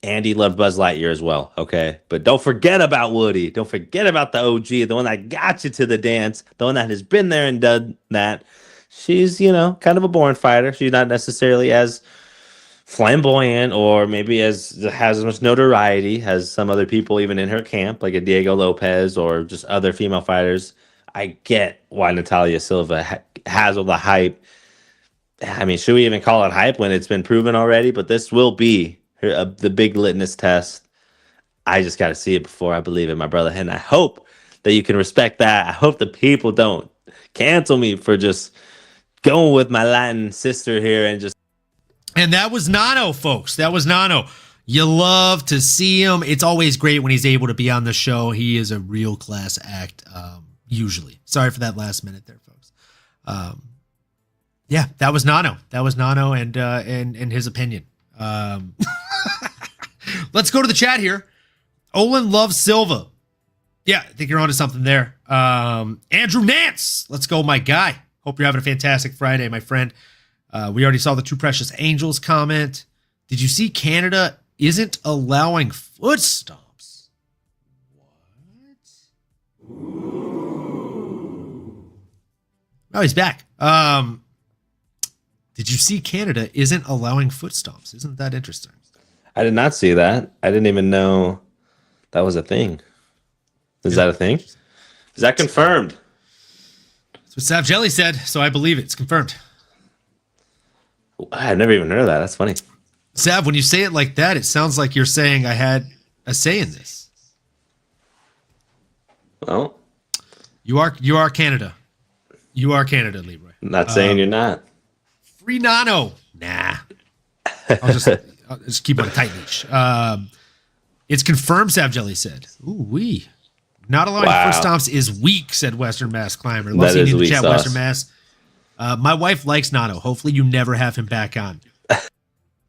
Andy loved Buzz Lightyear as well, okay? But don't forget about Woody. Don't forget about the OG, the one that got you to the dance, the one that has been there and done that. She's, kind of a born fighter. She's not necessarily as flamboyant or maybe has as much notoriety as some other people even in her camp, like a Diego Lopez or just other female fighters. I get why Natalia Silva has all the hype. Should we even call it hype when it's been proven already? But this will be the big litmus test. I just got to see it before I believe it, my brother. And I hope that you can respect that. I hope the people don't cancel me for just going with my Latin sister here and just. And that was Nano, folks. That was Nano. You love to see him. It's always great when he's able to be on the show. He is a real class act, usually. Sorry for that last minute there, folks. Yeah, that was Nano. That was Nano and his opinion. Let's go to the chat here. Olin loves Silva. Yeah, I think you're onto something there. Andrew Nance. Let's go, my guy. Hope you're having a fantastic Friday, my friend. We already saw the 2 precious angels comment. Did you see Canada isn't allowing foot stomps? What? Oh, he's back. Did you see Canada isn't allowing foot stomps? Isn't that interesting? I did not see that. I didn't even know that was a thing. Is that a thing? Is that confirmed? That's what Sav Jelly said, so I believe it's confirmed. I've never even heard of that. That's funny. Sav, when you say it like that, it sounds like you're saying I had a say in this. Well, you are Canada. You are Canada, Leroy. I'm not saying you're not. Free Nano. Nah. I'll just keep on a tight leash. It's confirmed, Sav Jelly said. Ooh, wee. Not allowing foot stomps is weak, said Western Mass Climber. Love seeing you in the chat, Western Mass. My wife likes Nano. Hopefully you never have him back on. Well,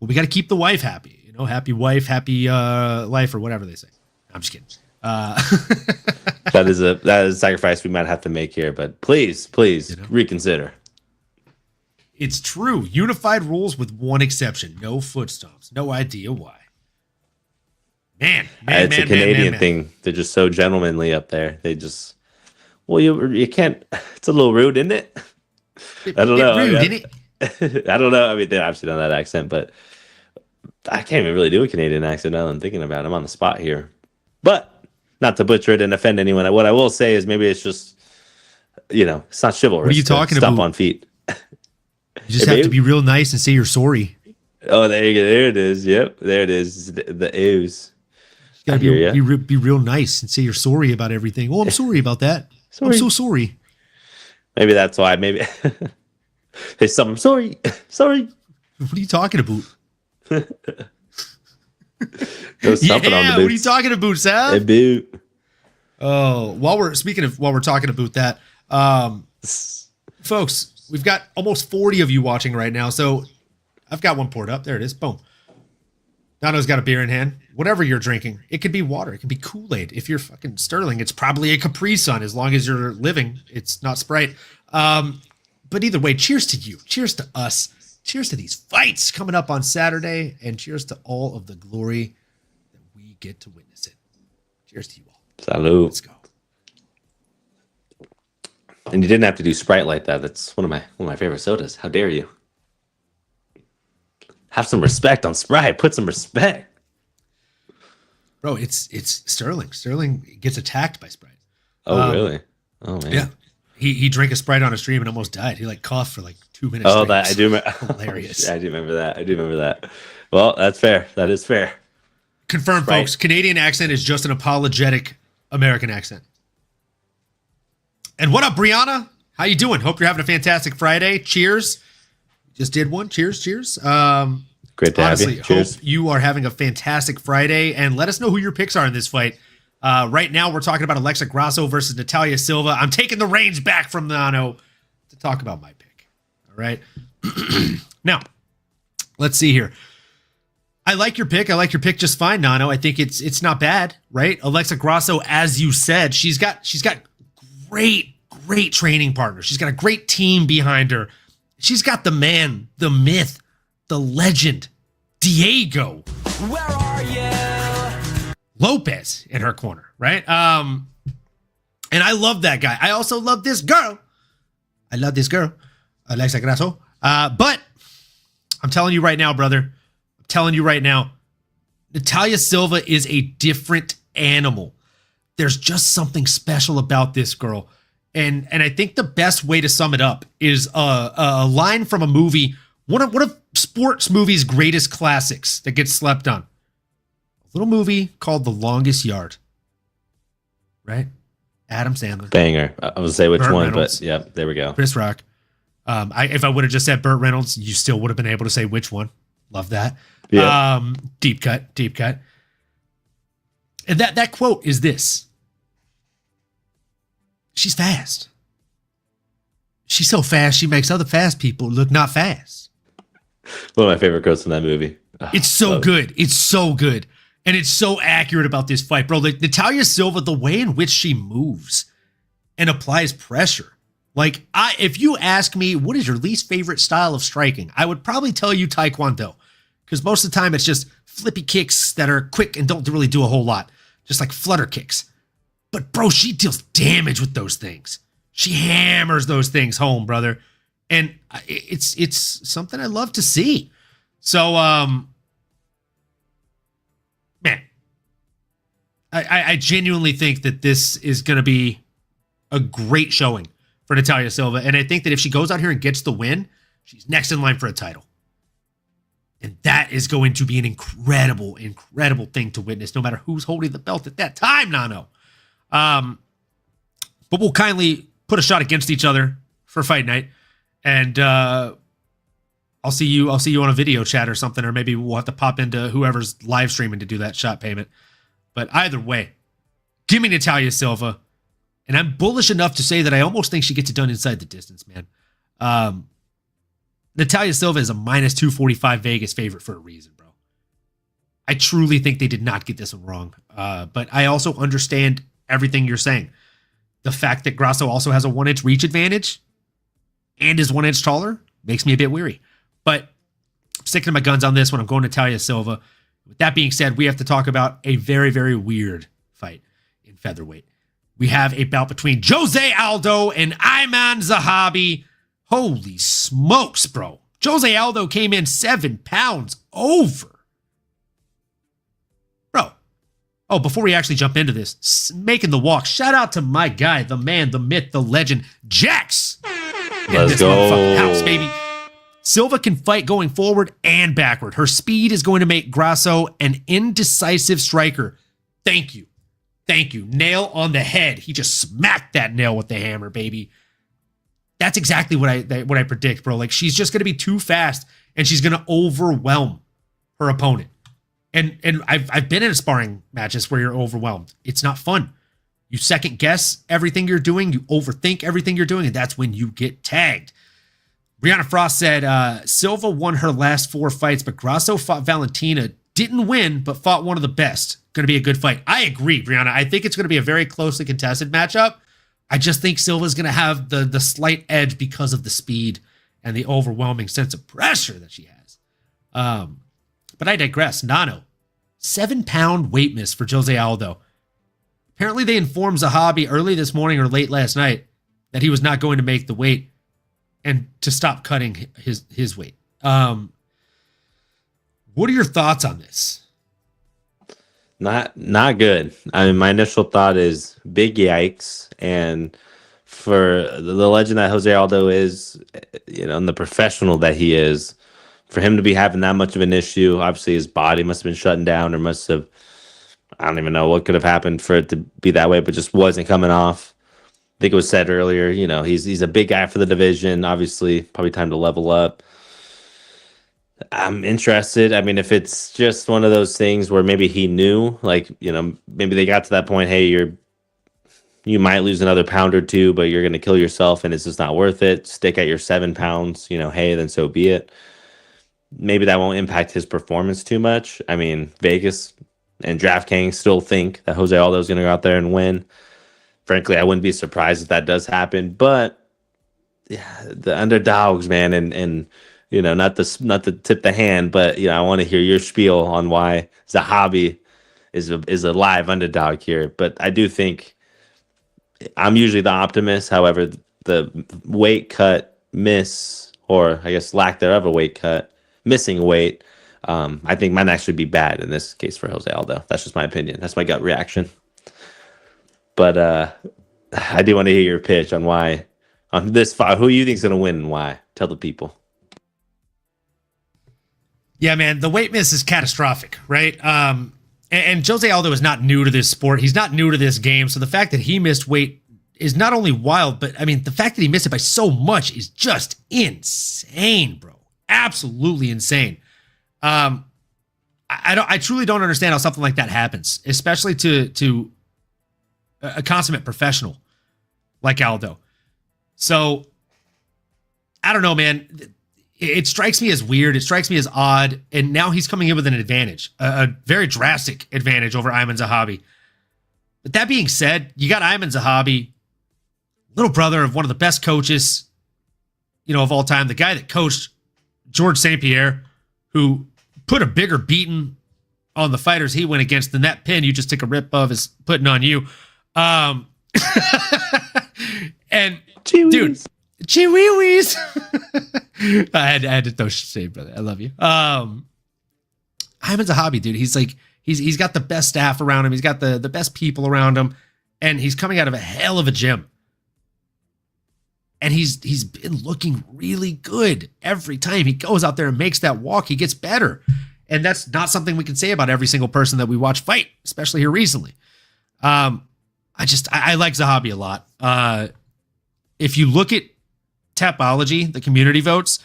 we got to keep the wife happy. Happy wife, happy life, or whatever they say. I'm just kidding. That is a sacrifice we might have to make here, but please reconsider. It's true. Unified rules with one exception. No foot stomps. No idea why. Man, It's a Canadian thing. They're just so gentlemanly up there. They just, well, you can't. It's a little rude, isn't it? I don't know. Rude, isn't it? I don't know. I mean, they obviously done that accent, but I can't even really do a Canadian accent now that I'm thinking about it. I'm on the spot here. But not to butcher it and offend anyone. What I will say is maybe it's just, it's not chivalrous. What are you talking stomp about? On feet. You just have to be real nice and say you're sorry. Oh, there you go. There it is. Yep, there it is. The ooze. You gotta be real nice and say you're sorry about everything. Oh, I'm sorry about that. I'm so sorry. Maybe that's why. Maybe hey, I'm sorry. Sorry. What are you talking about? Go stomping on the boots. What are you talking about, Sal? A boot. Oh, while we're talking about that, folks, we've got almost 40 of you watching right now. So I've got one poured up. There it is. Boom. Nano's got a beer in hand. Whatever you're drinking, it could be water. It could be Kool-Aid. If you're fucking Sterling, it's probably a Capri Sun. As long as you're living, it's not Sprite. But either way, cheers to you. Cheers to us. Cheers to these fights coming up on Saturday. And cheers to all of the glory that we get to witness it. Cheers to you all. Salud. Let's go. And you didn't have to do Sprite like that. That's one of my favorite sodas. How dare you? Have some respect on Sprite. Put some respect. Bro, it's Sterling. Sterling gets attacked by Sprite. Oh, really? Oh, man. Yeah. He drank a Sprite on a stream and almost died. He coughed for 2 minutes. Oh, that I do remember. Hilarious. I do remember that. Well, that's fair. That is fair. Confirmed, Sprite. folks. Canadian accent is just an apologetic American accent. And what up, Brianna? How you doing? Hope you're having a fantastic Friday. Cheers. Just did one. Cheers. Great to Honestly, have you. Cheers. hope you are having a fantastic Friday, and let us know who your picks are in this fight. Right now, we're talking about Alexa Grasso versus Natalia Silva. I'm taking the reins back from Nano to talk about my pick. All right. Now, let's see here. I like your pick. I like your pick just fine, Nano. I think it's not bad, right? Alexa Grasso, as you said, she's got great training partners. She's got a great team behind her. She's got the man, the myth, the legend, Diego. Where are you? Lopez in her corner, right? And I love that guy. I also love this girl. I love this girl, Alexa Grasso. But I'm telling you right now, brother. I'm telling you right now, Natalia Silva is a different animal. There's just something special about this girl. And I think the best way to sum it up is a line from a movie, one of sports movies' greatest classics that gets slept on. A little movie called The Longest Yard. Right? Adam Sandler. Banger. I was say which Burt one, Reynolds. but yeah, there we go. Chris Rock. If I would have just said Burt Reynolds, you still would have been able to say which one. Love that. Yeah. Deep cut. And that quote is this. She's fast. She's so fast, she makes other fast people look not fast. One of my favorite quotes in that movie. It's so good. It's so good. And it's so accurate about this fight, bro. Like Natalia Silva, the way in which she moves and applies pressure. If you ask me, what is your least favorite style of striking? I would probably tell you Taekwondo. Because most of the time it's just flippy kicks that are quick and don't really do a whole lot. Just like flutter kicks. But bro, she deals damage with those things. She hammers those things home, brother. And it's something I love to see. So, man, I genuinely think that this is going to be a great showing for Natalia Silva. And I think that if she goes out here and gets the win, she's next in line for a title. And that is going to be an incredible thing to witness, no matter who's holding the belt at that time, Nano. But we'll kindly put a shot against each other for fight night, and I'll see you on a video chat or something, or maybe we'll have to pop into whoever's live streaming to do that shot payment. But either way, give me Natalia Silva, and I'm bullish enough to say that I almost think she gets it done inside the distance, man. Natalia Silva is a minus 245 Vegas favorite for a reason, bro. I truly think they did not get this one wrong. But I also understand everything you're saying. The fact that Grasso also has a 1-inch reach advantage and is 1 inch taller, makes me a bit weary. But I'm sticking to my guns on this one. I'm going to Talia Silva. With that being said, we have to talk about a very, very weird fight in featherweight. We have a bout between Jose Aldo and Ayman Zahabi. Holy smokes, bro. Jose Aldo came in 7 pounds over. Bro. Oh, before we actually jump into this, making the walk, shout out to my guy, the man, the myth, the legend, Jax. Let's go. Motherfucking house, baby. Silva can fight going forward and backward. Her speed is going to make Grasso an indecisive striker. Thank you. Thank you. Nail on the head. He just smacked that nail with the hammer, baby. That's exactly what I predict, bro. Like, she's just going to be too fast and she's going to overwhelm her opponent. And I've been in sparring matches where you're overwhelmed. It's not fun. You second guess everything you're doing. You overthink everything you're doing. And that's when you get tagged. Brianna Frost said, Silva won her last 4 fights, but Grasso fought Valentina. Didn't win, but fought one of the best. Going to be a good fight. I agree, Brianna. I think it's going to be a very closely contested matchup. I just think Silva's going to have the slight edge because of the speed and the overwhelming sense of pressure that she has. But I digress. Nano, 7-pound weight miss for Jose Aldo. Apparently they informed Zahabi early this morning or late last night that he was not going to make the weight and to stop cutting his weight. What are your thoughts on this? Not good. I mean, my initial thought is big yikes. And for the legend that Jose Aldo is, and the professional that he is, for him to be having that much of an issue, obviously his body must have been shutting down or must have, I don't even know what could have happened for it to be that way, but just wasn't coming off. I think it was said earlier, he's a big guy for the division. Obviously, probably time to level up. I'm interested. I mean, if it's just one of those things where maybe he knew, maybe they got to that point, hey, you might lose another pound or 2, but you're going to kill yourself and it's just not worth it. Stick at your 7 pounds, hey, then so be it. Maybe that won't impact his performance too much. I mean, Vegas and DraftKings still think that Jose Aldo is going to go out there and win. Frankly, I wouldn't be surprised if that does happen. But yeah, the underdogs, man, and not to tip the hand, but I want to hear your spiel on why Zahabi is a live underdog here. But I do think I'm usually the optimist. However, the weight cut miss, or I guess lack thereof a weight cut, missing weight, I think might actually be bad in this case for Jose Aldo. That's just my opinion. That's my gut reaction. But I do want to hear your pitch on why, on this fight, who you think is going to win and why. Tell the people. Yeah, man, the weight miss is catastrophic, right? And Jose Aldo is not new to this sport. He's not new to this game. So the fact that he missed weight is not only wild, but I mean, the fact that he missed it by so much is just insane, bro. Absolutely insane. I truly don't understand how something like that happens, especially to a consummate professional like Aldo. So I don't know, man. It strikes me as weird. It strikes me as odd. And now he's coming in with an advantage, a very drastic advantage over Ayman Zahabi. But that being said, you got Ayman Zahabi, little brother of one of the best coaches, of all time, the guy that coached George St. Pierre, who put a bigger beating on the fighters he went against than that pin you just took a rip of is putting on you. And dude, Chee-wee-wees. I had to throw shade, brother. I love you. Ayman Zahabi, dude. He's got the best staff around him. He's got the best people around him, and he's coming out of a hell of a gym. And he's been looking really good every time he goes out there and makes that walk. He gets better, and that's not something we can say about every single person that we watch fight, especially here recently. I like Zahabi a lot. If you look at Tapology, the community votes,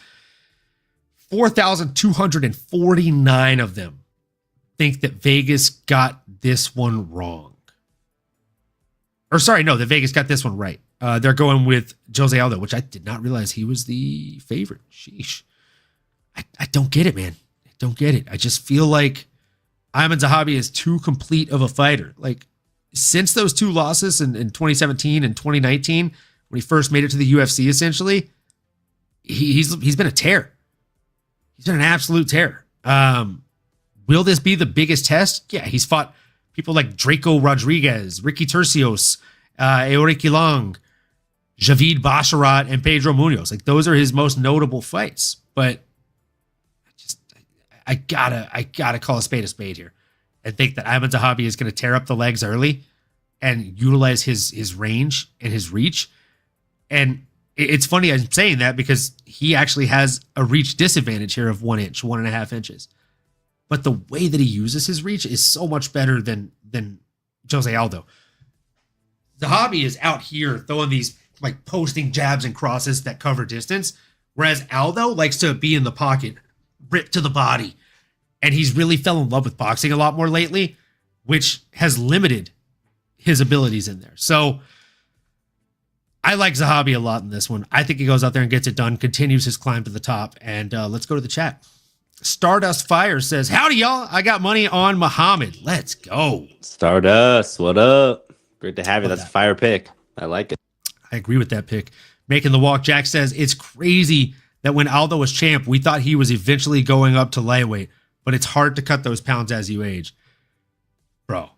4,249 of them think that Vegas got this one wrong. Or sorry, no, that Vegas got this one right. They're going with Jose Aldo, which I did not realize he was the favorite. Sheesh. I don't get it, man. I don't get it. I just feel like Ayman Zahabi is too complete of a fighter. Like, since those 2 losses in 2017 and 2019, when he first made it to the UFC, essentially, he's been a tear. He's been an absolute tear. Will this be the biggest test? Yeah, he's fought people like Draco Rodriguez, Ricky Tercios, Eoriki Long, Javid Basharat, and Pedro Munoz. Like, those are his most notable fights. But I gotta call a spade here and think that Iman Zahabi is going to tear up the legs early and utilize his range and his reach. And it's funny I'm saying that because he actually has a reach disadvantage here of 1 inch, 1.5 inches. But the way that he uses his reach is so much better than Jose Aldo. Zahabi is out here throwing these like posting jabs and crosses that cover distance, whereas Aldo likes to be in the pocket, rip to the body. And he's really fell in love with boxing a lot more lately, which has limited his abilities in there. So I like Zahabi a lot in this one. I think he goes out there and gets it done, continues his climb to the top. And let's go to the chat. Stardust Fire says, howdy, y'all. I got money on Muhammad. Let's go. Stardust, what up? Great to have you. That's a fire pick. I like it. I agree with that pick. Making the walk, Jack says, it's crazy that when Aldo was champ, we thought he was eventually going up to lightweight, but it's hard to cut those pounds as you age. Bro,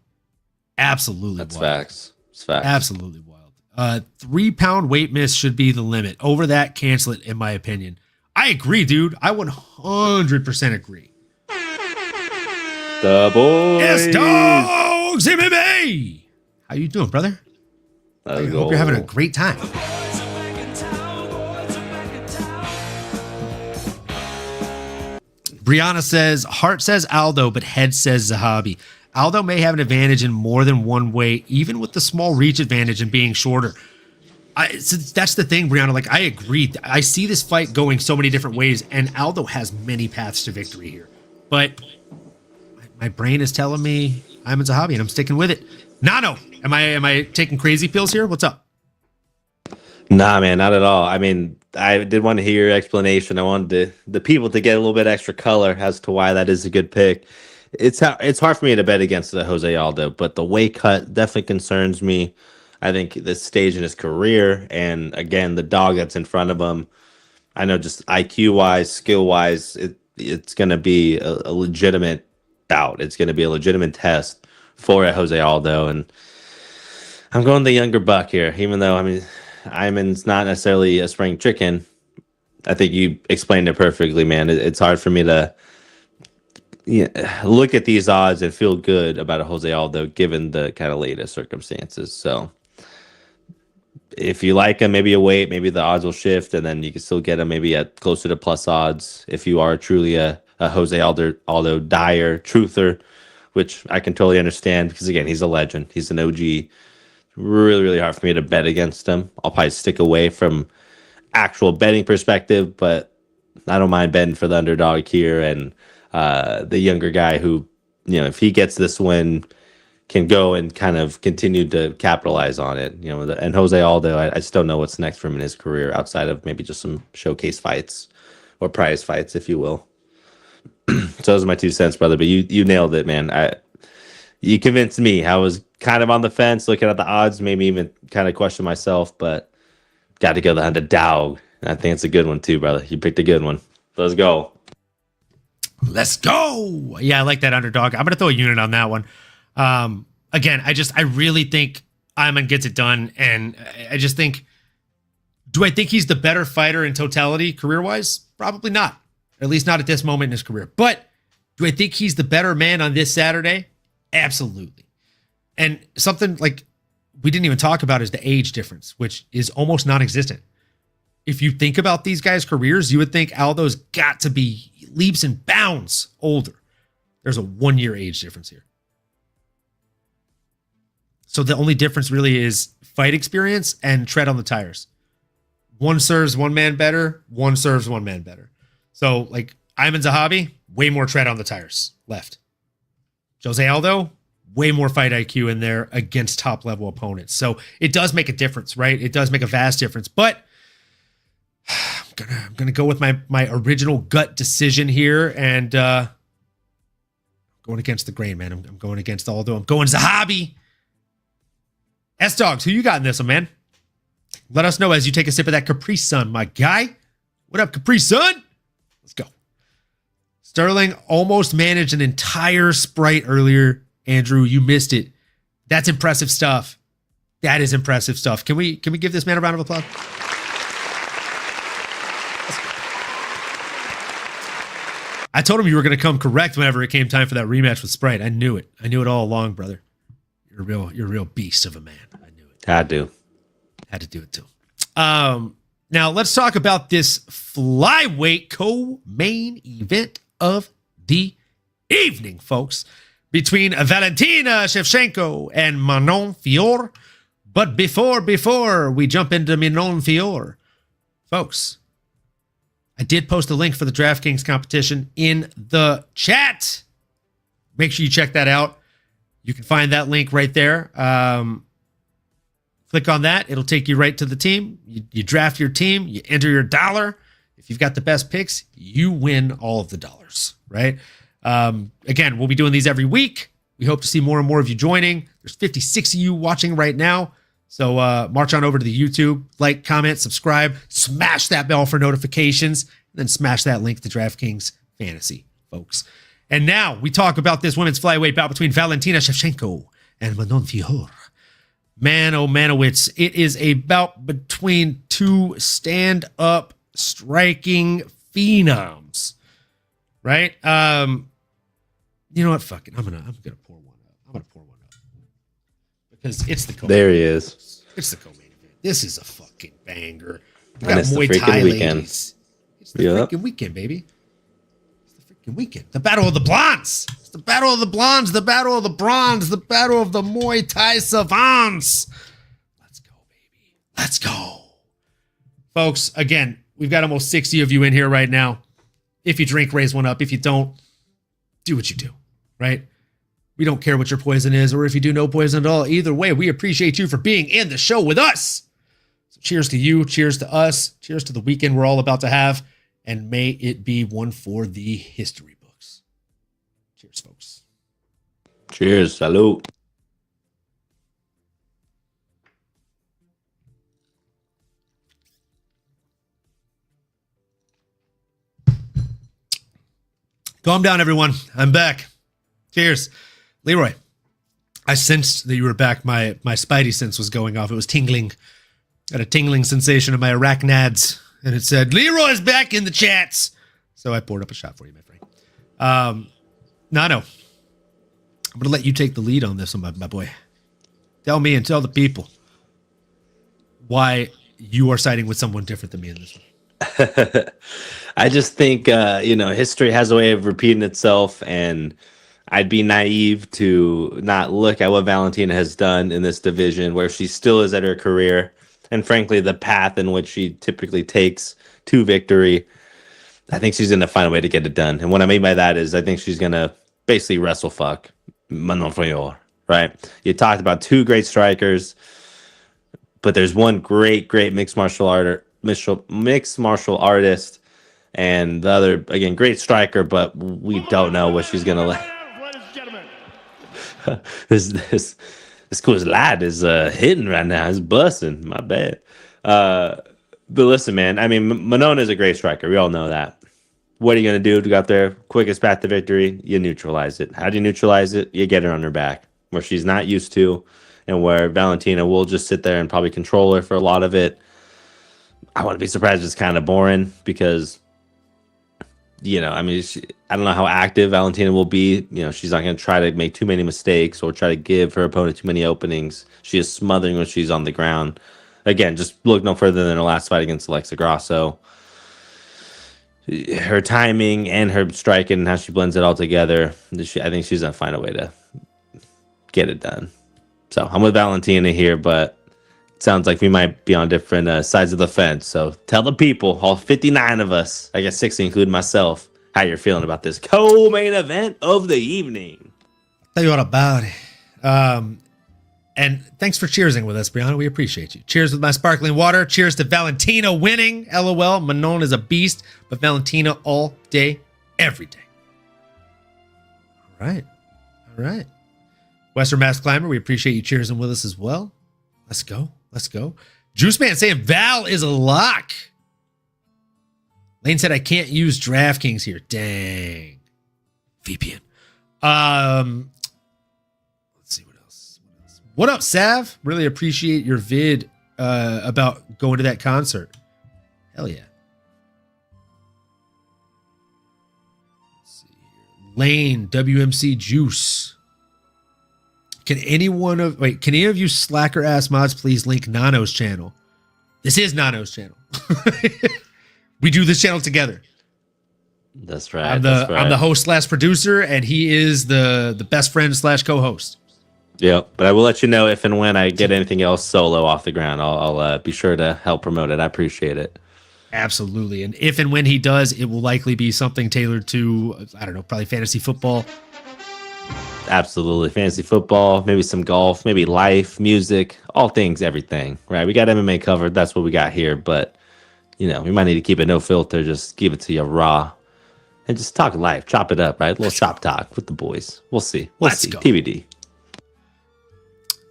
absolutely That's wild. facts. It's facts. Absolutely wild. 3 pound weight miss should be the limit. Over that, cancel it, in my opinion. I agree, dude. I 100% agree. The boys. Yes, dogs MMA. How you doing, brother? I hope you're having a great time. Brianna says, heart says Aldo, but head says Zahabi. Aldo may have an advantage in more than one way, even with the small reach advantage and being shorter. So that's the thing, Brianna. Like, I agree. I see this fight going so many different ways, and Aldo has many paths to victory here. But my brain is telling me I'm a Zahabi, and I'm sticking with it. Nano, am I taking crazy pills here? What's up? Nah, man, not at all. I mean, I did want to hear your explanation. I wanted the people to get a little bit extra color as to why that is a good pick. It's hard for me to bet against the Jose Aldo, but the weight cut definitely concerns me. I think this stage in his career, and again, the dog that's in front of him, I know just IQ-wise, skill-wise, it's going to be a legitimate bout. It's going to be a legitimate test for a Jose Aldo, and I'm going the younger buck here, even though, I mean, Iman's not necessarily a spring chicken. I think you explained it perfectly, man. It's hard for me to look at these odds and feel good about a Jose Aldo given the kind of latest circumstances. So if you like him, maybe you wait, maybe the odds will shift, and then you can still get him maybe at closer to plus odds if you are truly a Jose Aldo Dyer truther, which I can totally understand because, again, he's a legend. He's an OG. Really, really hard for me to bet against him. I'll probably stick away from actual betting perspective, but I don't mind betting for the underdog here and the younger guy who, if he gets this win, can go and kind of continue to capitalize on it. And Jose Aldo, I just don't know what's next for him in his career outside of maybe just some showcase fights or prize fights, if you will. So those are my 2 cents, brother. But you nailed it, man. You convinced me. I was kind of on the fence looking at the odds, maybe even kind of question myself, but got to go the underdog. And I think it's a good one too, brother. You picked a good one. Let's go. Let's go. Yeah, I like that underdog. I'm going to throw a unit on that one. Again, I really think Iman gets it done. And I just think, do I think he's the better fighter in totality career-wise? Probably not. At least not at this moment in his career. But do I think he's the better man on this Saturday? Absolutely. And something like we didn't even talk about is the age difference, which is almost non-existent. If you think about these guys' careers, you would think Aldo's got to be leaps and bounds older. There's a 1-year age difference here. So the only difference really is fight experience and tread on the tires. One serves one man better, one serves one man better. So like Iman Zahabi, way more tread on the tires left. Jose Aldo, way more fight IQ in there against top level opponents. So it does make a difference, right? It does make a vast difference, but I'm gonna go with my original gut decision here and going against the grain, man. I'm going against Aldo. I'm going Zahabi. S-Dogs, who you got in this one, man? Let us know as you take a sip of that Capri Sun, my guy. What up, Capri Sun? Let's go. Sterling almost managed an entire Sprite earlier. Andrew, you missed it. That's impressive stuff. That is impressive stuff. Can we give this man a round of applause? I told him you were going to come correct whenever it came time for that rematch with Sprite. I knew it. I knew it all along, brother. You're a real beast of a man. I knew it. Had to do it too. Now let's talk about this flyweight co-main event of the evening, folks, between Valentina Shevchenko and Manon Fiorot. But before we jump into Manon Fiorot, folks, I did post a link for the DraftKings competition in the chat. Make sure you check that out. You can find that link right there. Click on that. It'll take you right to the team. You draft your team. You enter your dollar. If you've got the best picks, you win all of the dollars, right? Again, we'll be doing these every week. We hope to see more and more of you joining. There's 56 of you watching right now. So march on over to the YouTube, like, comment, subscribe, smash that bell for notifications, and then smash that link to DraftKings Fantasy, folks. And now we talk about this women's flyweight bout between Valentina Shevchenko and Manon Fiorot. Man, oh manowitz, it is a bout between two stand-up striking phenoms, right? You know what? Fuck it. I'm gonna pour one up. I'm gonna pour one up because it's the co-main. There he is. It's the co-main event. This is a fucking banger. We And got it's the Muay freaking Thai weekend. ladies. It's the Yep. freaking weekend, baby. It's the freaking weekend. The battle of the blondes. It's the battle of the blondes. The battle of the bronze. The battle of the Muay Thai savants. Let's go, baby. Let's go, folks. Again, we've got almost 60 of you in here right now. If you drink, raise one up. If you don't, do what you do, right? We don't care what your poison is or if you do no poison at all. Either way, we appreciate you for being in the show with us. So cheers to you. Cheers to us. Cheers to the weekend we're all about to have. And may it be one for the history books. Cheers, folks. Cheers. Salute. Calm down, everyone. I'm back. Cheers. Leroy, I sensed that you were back. My spidey sense was going off. It was tingling. Got a tingling sensation in my arachnads. And it said, Leroy's back in the chats. So I poured up a shot for you, my friend. Nano, I'm going to let you take the lead on this one, my boy. Tell me and tell the people why you are siding with someone different than me in this one. I just think, history has a way of repeating itself, and I'd be naive to not look at what Valentina has done in this division, where she still is at her career, and frankly, the path in which she typically takes to victory. I think she's going to find a way to get it done. And what I mean by that is I think she's going to basically wrestle fuck Manon Fiorot, right? You talked about two great strikers, but there's one great mixed martial artist, and the other, again, great striker, but we don't know what she's gonna let. this cool lad is hitting right now. He's busting. My bad. But listen, man. I mean, Manon is a great striker. We all know that. What are you gonna do to go out there? Quickest path to victory? You neutralize it. How do you neutralize it? You get her on her back, where she's not used to, and where Valentina will just sit there and probably control her for a lot of it. I wouldn't be surprised if it's kind of boring because, I don't know how active Valentina will be. She's not going to try to make too many mistakes or try to give her opponent too many openings. She is smothering when she's on the ground. Again, just look no further than her last fight against Alexa Grasso. Her timing and her striking and how she blends it all together, I think she's going to find a way to get it done. So I'm with Valentina here, but sounds like we might be on different sides of the fence. So tell the people, all 59 of us, I guess 60 including myself, how you're feeling about this co-main event of the evening. Tell you all about it. And thanks for cheersing with us, Brianna. We appreciate you. Cheers with my sparkling water. Cheers to Valentina winning. LOL. Manon is a beast, but Valentina all day, every day. All right. Western Mass Climber, we appreciate you cheersing with us as well. Let's go. Juice Man saying Val is a lock. Lane said I can't use DraftKings here. Dang. VPN. Let's see what else. What up, Sav? Really appreciate your vid about going to that concert. Hell yeah. Let's see here. Lane, WMC Juice. Can any of you slacker ass mods please link Nano's channel? This is Nano's channel. We do this channel together. That's right. I'm the host / producer, and he is the best friend / co-host. Yeah, but I will let you know if and when I get anything else solo off the ground. I'll be sure to help promote it. I appreciate it. Absolutely. And if and when he does, it will likely be something tailored to, I don't know, probably fantasy football. Absolutely. Fantasy football, maybe some golf, maybe life, music, all things, everything, right? We got MMA covered. That's what we got here. But, you know, we might need to keep it no filter. Just give it to you raw and just talk life. Chop it up, right? A little shop talk with the boys. We'll see. Let's see. Go. TBD.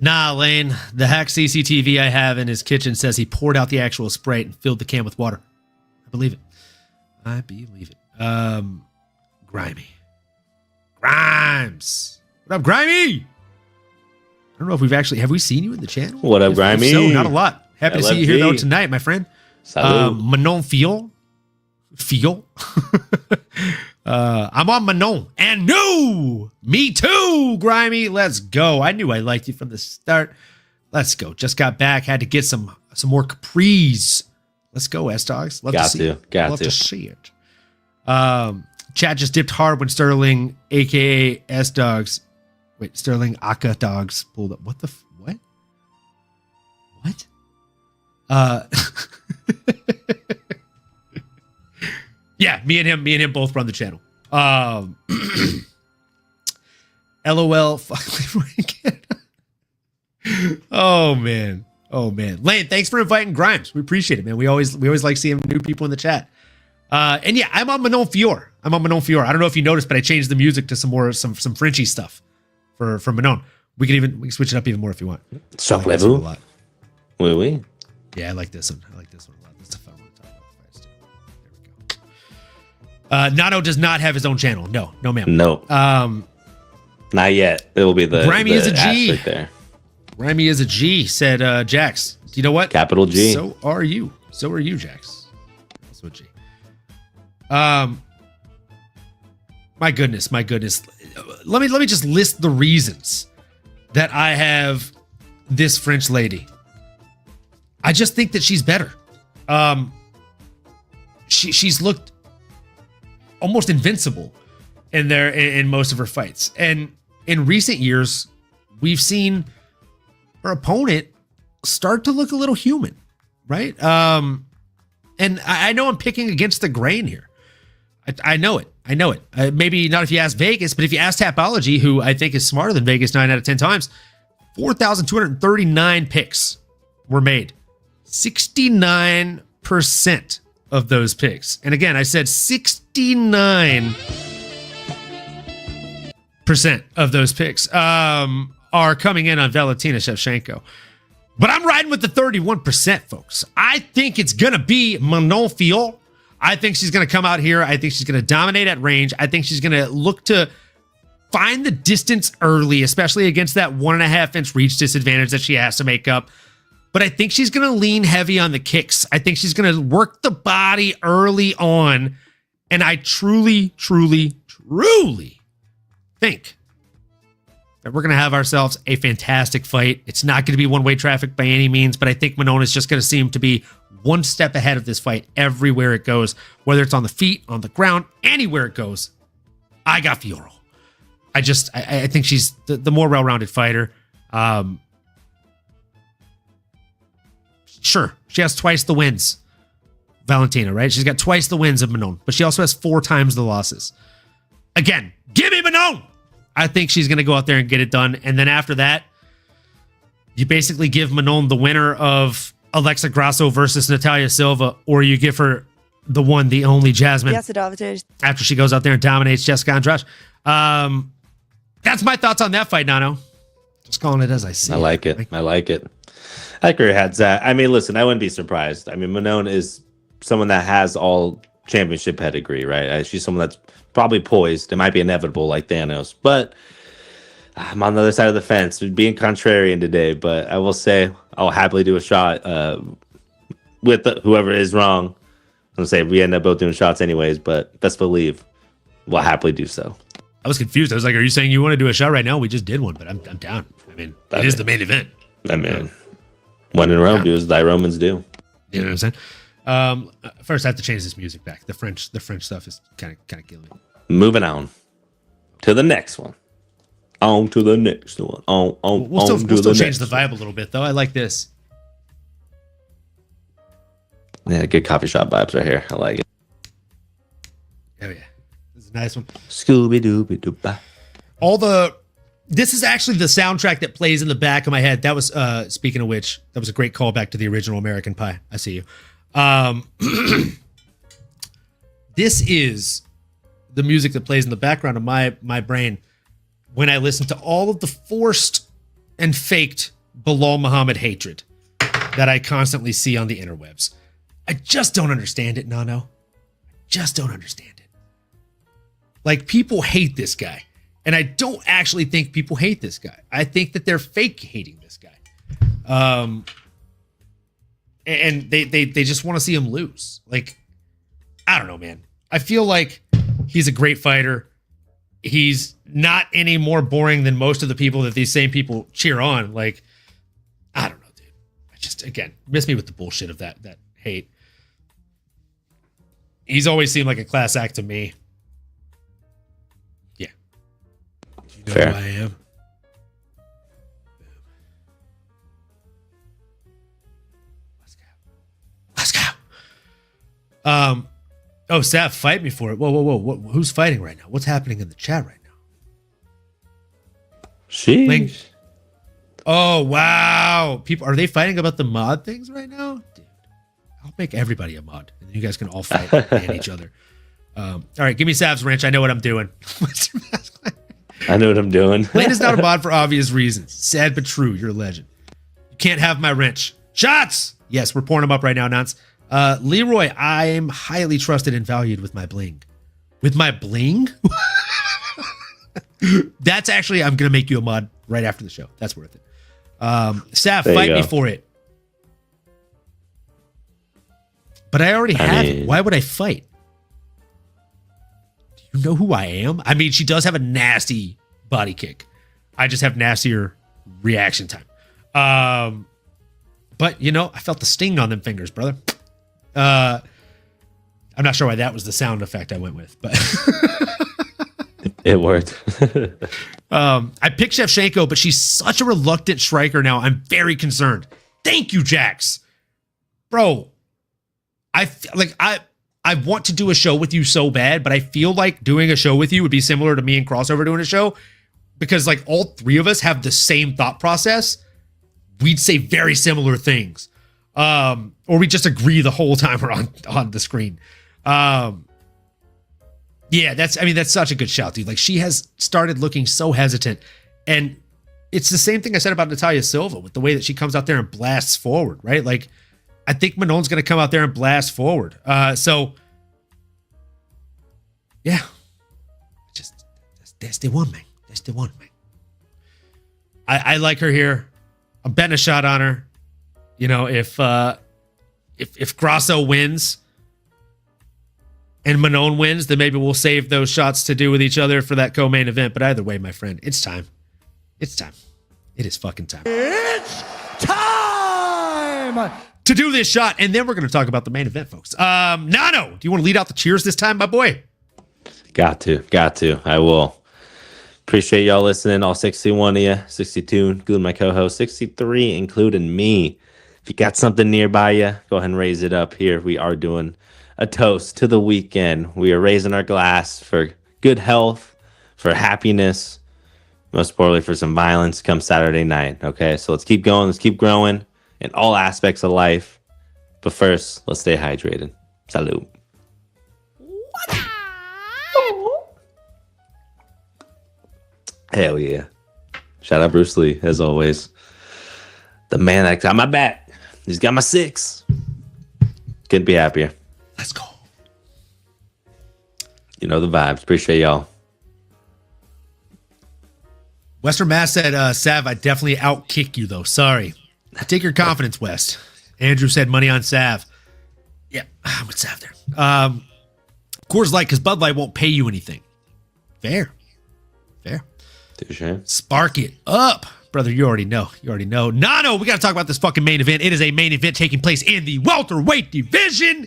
Nah, Lane. The hack CCTV I have in his kitchen says he poured out the actual Sprite and filled the can with water. I believe it. Grimy. Grimes. What up, Grimy? I don't know if have we seen you in the channel? What up, Grimy? If so, not a lot. Happy to see you here though tonight, my friend. Salud. Manon Feel. I'm on Manon. And no! Me too, Grimy. Let's go. I knew I liked you from the start. Let's go. Just got back. Had to get some more capris. Let's go, S-Dogs. Love to see it. Love to see it. Chat just dipped hard when Sterling, a.k.a. S-Dogs. Wait, Sterling Aka Dogs pulled up. What? What? Yeah, me and him both run the channel. LOL. Fuck Leroy again. Oh man. Lane, thanks for inviting Grimes. We appreciate it, man. We always like seeing new people in the chat. And yeah, I'm on Manon Fior. I don't know if you noticed, but I changed the music to some Frenchy stuff for Manon. We can switch it up even more if you want. Chocolate-vous. a lot. Oui. Yeah, I like this one. a lot. That's a fun one to talk about the fights too. There we go. Nano does not have his own channel. No, ma'am. No. Not yet. It will be the Grimy is a G. right there. Grimy is a G, said Jax. Do you know what? Capital G. So are you, Jax. Also a G. My goodness. Let me just list the reasons that I have this French lady. I just think that she's better. She's looked almost invincible in most of her fights. And in recent years, we've seen her opponent start to look a little human, right? And I know I'm picking against the grain here. I know it. Maybe not if you ask Vegas, but if you ask Tapology, who I think is smarter than Vegas 9 out of 10 times, 4,239 picks were made. 69% of those picks. And again, I said 69% of those picks are coming in on Valentina Shevchenko. But I'm riding with the 31%, folks. I think it's going to be Manon Fior. I think she's going to come out here. I think she's going to dominate at range. I think she's going to look to find the distance early, especially against that 1.5-inch reach disadvantage that she has to make up. But I think she's going to lean heavy on the kicks. I think she's going to work the body early on. And I truly think that we're going to have ourselves a fantastic fight. It's not going to be one-way traffic by any means, but I think Manon is just going to seem to be one step ahead of this fight everywhere it goes, whether it's on the feet, on the ground, anywhere it goes. I got Fioro. I think she's the more well-rounded fighter. Sure, she has twice the wins, Valentina, right? She's got twice the wins of Manon, but she also has 4 times the losses. Again, give me Manon! I think she's going to go out there and get it done. And then after that, you basically give Manon the winner of Alexa Grasso versus Natalia Silva, or you give her the one, the only Jasmine after she goes out there and dominates Jessica Andrade. That's my thoughts on that fight, Nano. Just calling it as I see it. I like it. I like where your head's at. I mean, listen, I wouldn't be surprised. I mean, Manon is someone that has all championship pedigree, right? She's someone that's probably poised. It might be inevitable like Thanos, but I'm on the other side of the fence, being contrarian today. But I will say I'll happily do a shot with whoever is wrong. I'm gonna say we end up both doing shots anyways, but best believe we'll happily do so. I was confused. I was like, "Are you saying you want to do a shot right now?" We just did one, but I'm down. I mean, it is the main event. I mean, when in Rome, do as thy Romans do. You know what I'm saying? First, I have to change this music back. The French stuff is kind of killing me. Moving on to the next one. On to the next one. We'll still change the vibe a little bit, though. I like this. Yeah, good coffee shop vibes right here. I like it. Oh yeah, this is a nice one. Scooby Dooby Doo. This is actually the soundtrack that plays in the back of my head. That was speaking of which, that was a great callback to the original American Pie. I see you. This is the music that plays in the background of my brain when I listen to all of the forced and faked Bilal Muhammad hatred that I constantly see on the interwebs. I just don't understand it, Nano. I just don't understand it. Like, people hate this guy. And I don't actually think people hate this guy. I think that they're fake hating this guy. And they just want to see him lose. Like, I don't know, man. I feel like he's a great fighter. He's not any more boring than most of the people that these same people cheer on. Like, I don't know, dude. I just, again, miss me with the bullshit of that hate. He's always seemed like a class act to me. Yeah. You know Fair. who I am? Let's go. Oh, Sav, fight me for it. Whoa. Who's fighting right now? What's happening in the chat right now? Sheesh. Oh, wow. People, are they fighting about the mod things right now? Dude, I'll make everybody a mod. And you guys can all fight and each other. All right, give me Sav's wrench. I know what I'm doing. I know what I'm doing. Lane is not a mod for obvious reasons. Sad but true. You're a legend. You can't have my wrench. Shots! Yes, we're pouring them up right now, Nance. Leroy, I'm highly trusted and valued with my bling. With my bling? That's actually, I'm going to make you a mod right after the show. That's worth it. Sav, fight me for it. But I already have it. Why would I fight? Do you know who I am? I mean, she does have a nasty body kick. I just have nastier reaction time. But, you know, I felt the sting on them fingers, brother. I'm not sure why that was the sound effect I went with, but it worked. I picked Shevchenko, but she's such a reluctant striker now. I'm very concerned. Thank you, Jax. Bro, I want to do a show with you so bad, but I feel like doing a show with you would be similar to me and Crossover doing a show because like all three of us have the same thought process. We'd say very similar things. Or we just agree the whole time we're on the screen. Yeah, that's such a good shout, dude. Like, she has started looking so hesitant. And it's the same thing I said about Natalia Silva with the way that she comes out there and blasts forward, right? Like, I think Manon's going to come out there and blast forward. So, yeah. That's the one, man. That's the one, man. I like her here. I'm betting a shot on her. You know, if Grasso wins and Manon wins, then maybe we'll save those shots to do with each other for that co-main event. But either way, my friend, it's time. It's time. It is fucking time. It's time to do this shot, and then we're going to talk about the main event, folks. Nano, do you want to lead out the cheers this time, my boy? Got to. I will. Appreciate y'all listening, all 61 of you, 62, including my co-host, 63, including me. If you got something nearby you, go ahead and raise it up here. We are doing a toast to the weekend. We are raising our glass for good health, for happiness, most importantly for some violence come Saturday night. Okay, so let's keep going. Let's keep growing in all aspects of life. But first, let's stay hydrated. Salud. Hell yeah. Shout out Bruce Lee, as always. The man that got my back. He's got my 6. Couldn't be happier. Let's go. You know the vibes. Appreciate y'all. Western Mass said, Sav, I definitely outkick you, though. Sorry. I take your confidence, West. Andrew said money on Sav. Yeah, I'm with Sav there. Coors Light, because Bud Light won't pay you anything. Fair. Touche. Spark it up. Brother, you already know. Nano, we got to talk about this fucking main event. It is a main event taking place in the welterweight division,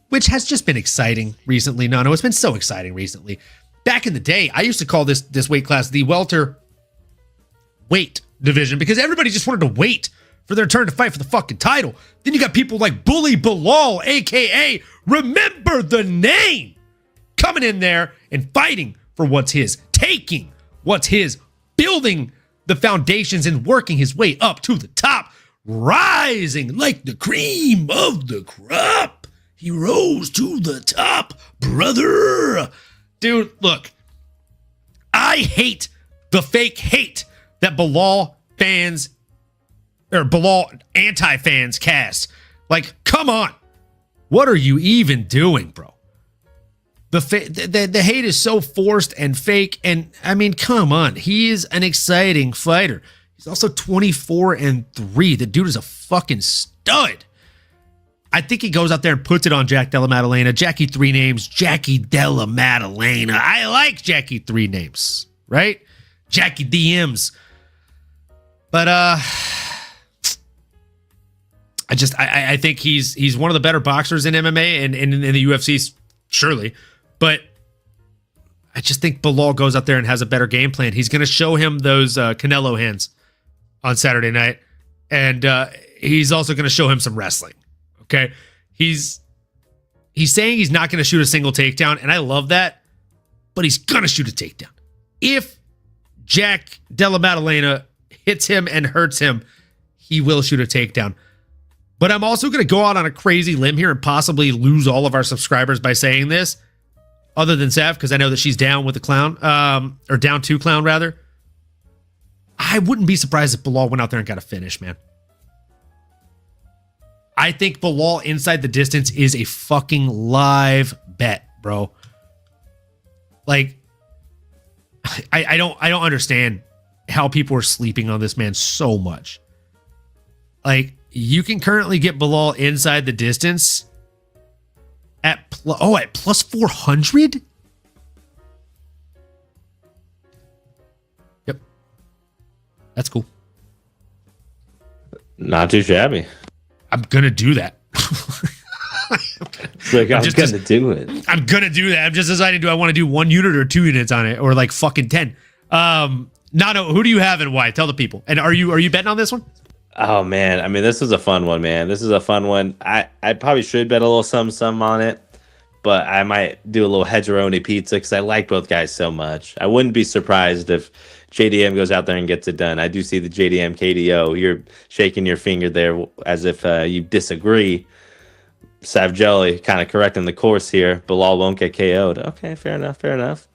which has just been exciting recently. Nano, it's been so exciting recently. Back in the day, I used to call this weight class the welterweight division because everybody just wanted to wait for their turn to fight for the fucking title. Then you got people like Bully Bilal, a.k.a. Remember the Name, coming in there and fighting for what's his, taking what's his, building the foundations and working his way up to the top, rising like the cream of the crop. He rose to the top, brother. Dude, look, I hate the fake hate that Bilal fans or Bilal anti-fans cast. Like, come on. What are you even doing, bro? The hate is so forced and fake. And I mean, come on. He is an exciting fighter. He's also 24-3. The dude is a fucking stud. I think he goes out there and puts it on Jack Della Maddalena. Jackie 3 Names, Jackie Della Maddalena. I like Jackie 3 Names, right? Jackie DMs. But I think he's one of the better boxers in MMA and in the UFC, surely. But I just think Bilal goes out there and has a better game plan. He's going to show him those Canelo hands on Saturday night. And he's also going to show him some wrestling. Okay? He's saying he's not going to shoot a single takedown, and I love that. But he's going to shoot a takedown. If Jack Della Maddalena hits him and hurts him, he will shoot a takedown. But I'm also going to go out on a crazy limb here and possibly lose all of our subscribers by saying this, other than Sav, because I know that she's down with the clown, or down to clown, rather. I wouldn't be surprised if Bilal went out there and got a finish, man. I think Bilal inside the distance is a fucking live bet, bro. Like, I don't understand how people are sleeping on this man so much. Like, you can currently get Bilal inside the distance at plus 400? Yep. That's cool. Not too shabby. I'm going to do that. Like, I'm going to do it. I'm going to do that. I'm just deciding, do I want to do 1 unit or 2 units on it, or like fucking 10? Nano, who do you have and why? Tell the people. And are you betting on this one? Oh man, I mean, this is a fun one, man. This is a fun one. I probably should bet a little some on it, but I might do a little hedgeroni pizza because I like both guys so much. I wouldn't be surprised if JDM goes out there and gets it done. I do see the JDM KDO. You're shaking your finger there as if you disagree. Sav Jelly kind of correcting the course here. Bilal won't get KO'd. Okay, fair enough.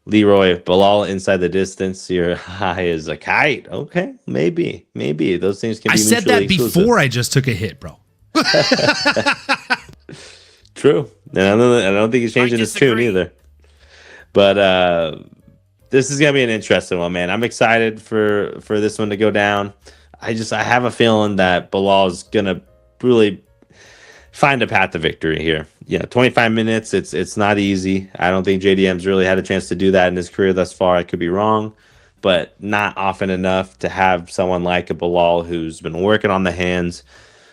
Leroy, Bilal inside the distance. You're high as a kite. Okay, maybe. Those things can be. I said that exclusive. before I just took a hit, bro. True. And I don't think he's changing his tune either. But this is gonna be an interesting one, man. I'm excited for this one to go down. I have a feeling that Bilal is gonna really find a path to victory here. 25 minutes, it's not easy. I don't think JDM's really had a chance to do that in his career thus far. I could be wrong, but not often enough to have someone like a Bilal who's been working on the hands,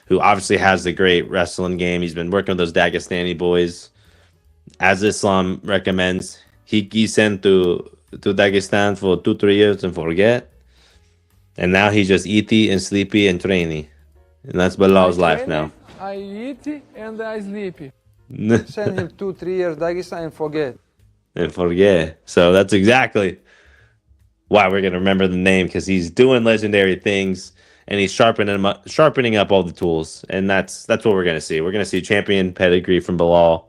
who obviously has the great wrestling game. He's been working with those Dagestani boys. As Islam recommends, he sent to Dagestan for 2-3 years and forget. And now he's just eaty and sleepy and trainy. And that's Bilal's life now. I eat and I sleep. Send him 2-3 years Dagestan and forget. So that's exactly why we're going to remember the name, because he's doing legendary things and he's sharpening up all the tools. And that's what we're going to see. We're going to see champion pedigree from Bilal.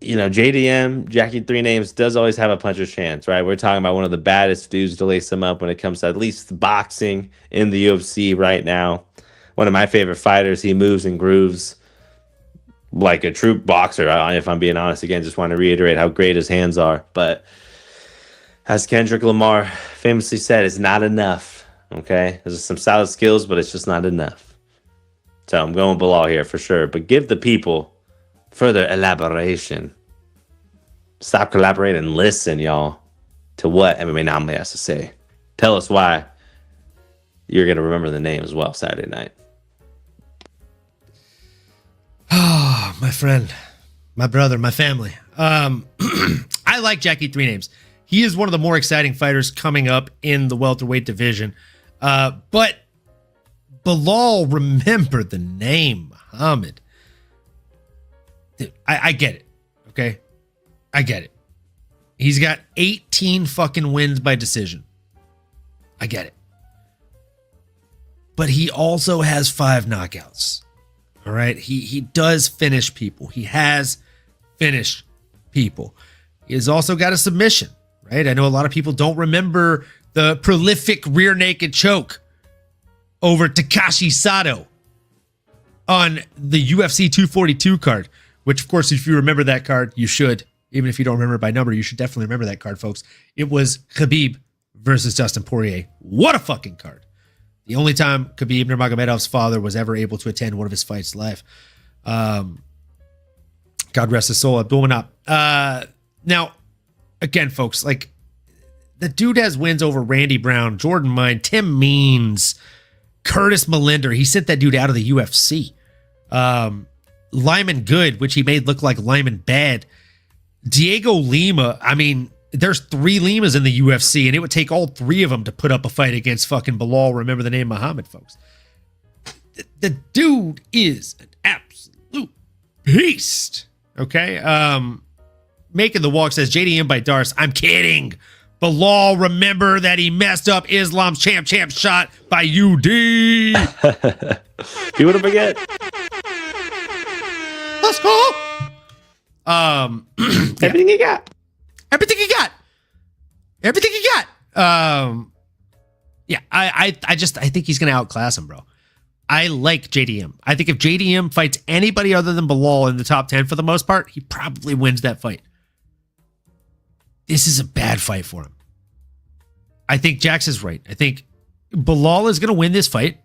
JDM, Jackie 3 Names, does always have a puncher's chance, right? We're talking about one of the baddest dudes to lace him up when it comes to at least boxing in the UFC right now. One of my favorite fighters. He moves and grooves. like a true boxer. If I'm being honest, again, just want to reiterate how great his hands are. But as Kendrick Lamar famously said, it's not enough. Okay, there's some solid skills, but it's just not enough. So I'm going Bilal here for sure. But give the people further elaboration. Stop collaborating and listen, y'all, to what MMAnomaly has to say. Tell us why you're going to remember the name as well Saturday night. Oh, my friend, my brother, my family. I like Jackie Three Names. He is one of the more exciting fighters coming up in the welterweight division. But Bilal, remember the name, Muhammad. Dude, I get it. Okay. I get it. He's got 18 fucking wins by decision. I get it. But he also has 5 knockouts. All right. He does finish people. He has finished people. He has also got a submission, right? I know a lot of people don't remember the prolific rear naked choke over Takashi Sato on the UFC 242 card, which, of course, if you remember that card, you should. Even if you don't remember it by number, you should definitely remember that card, folks. It was Khabib versus Dustin Poirier. What a fucking card. The only time Khabib Nurmagomedov's father was ever able to attend one of his fights live. God rest his soul. Abdulmanap. Now, again, folks, like, the dude has wins over Randy Brown, Jordan Mine, Tim Means, Curtis Melinder. He sent that dude out of the UFC. Lyman Good, which he made look like Lyman Bad. Diego Lima. I mean, there's 3 Limas in the UFC, and it would take all 3 of them to put up a fight against fucking Bilal. Remember the name Muhammad, folks. The dude is an absolute beast. Okay. Making the Walk says JDM by Darce. I'm kidding. Bilal, remember that he messed up Islam's champ shot by UD. You wouldn't forget. Let's go. Everything you got. Everything you got. Everything you got. Yeah, I think he's gonna outclass him, bro. I like JDM. I think if JDM fights anybody other than Bilal in the top 10 for the most part, he probably wins that fight. This is a bad fight for him. I think Jax is right. I think Bilal is going to win this fight.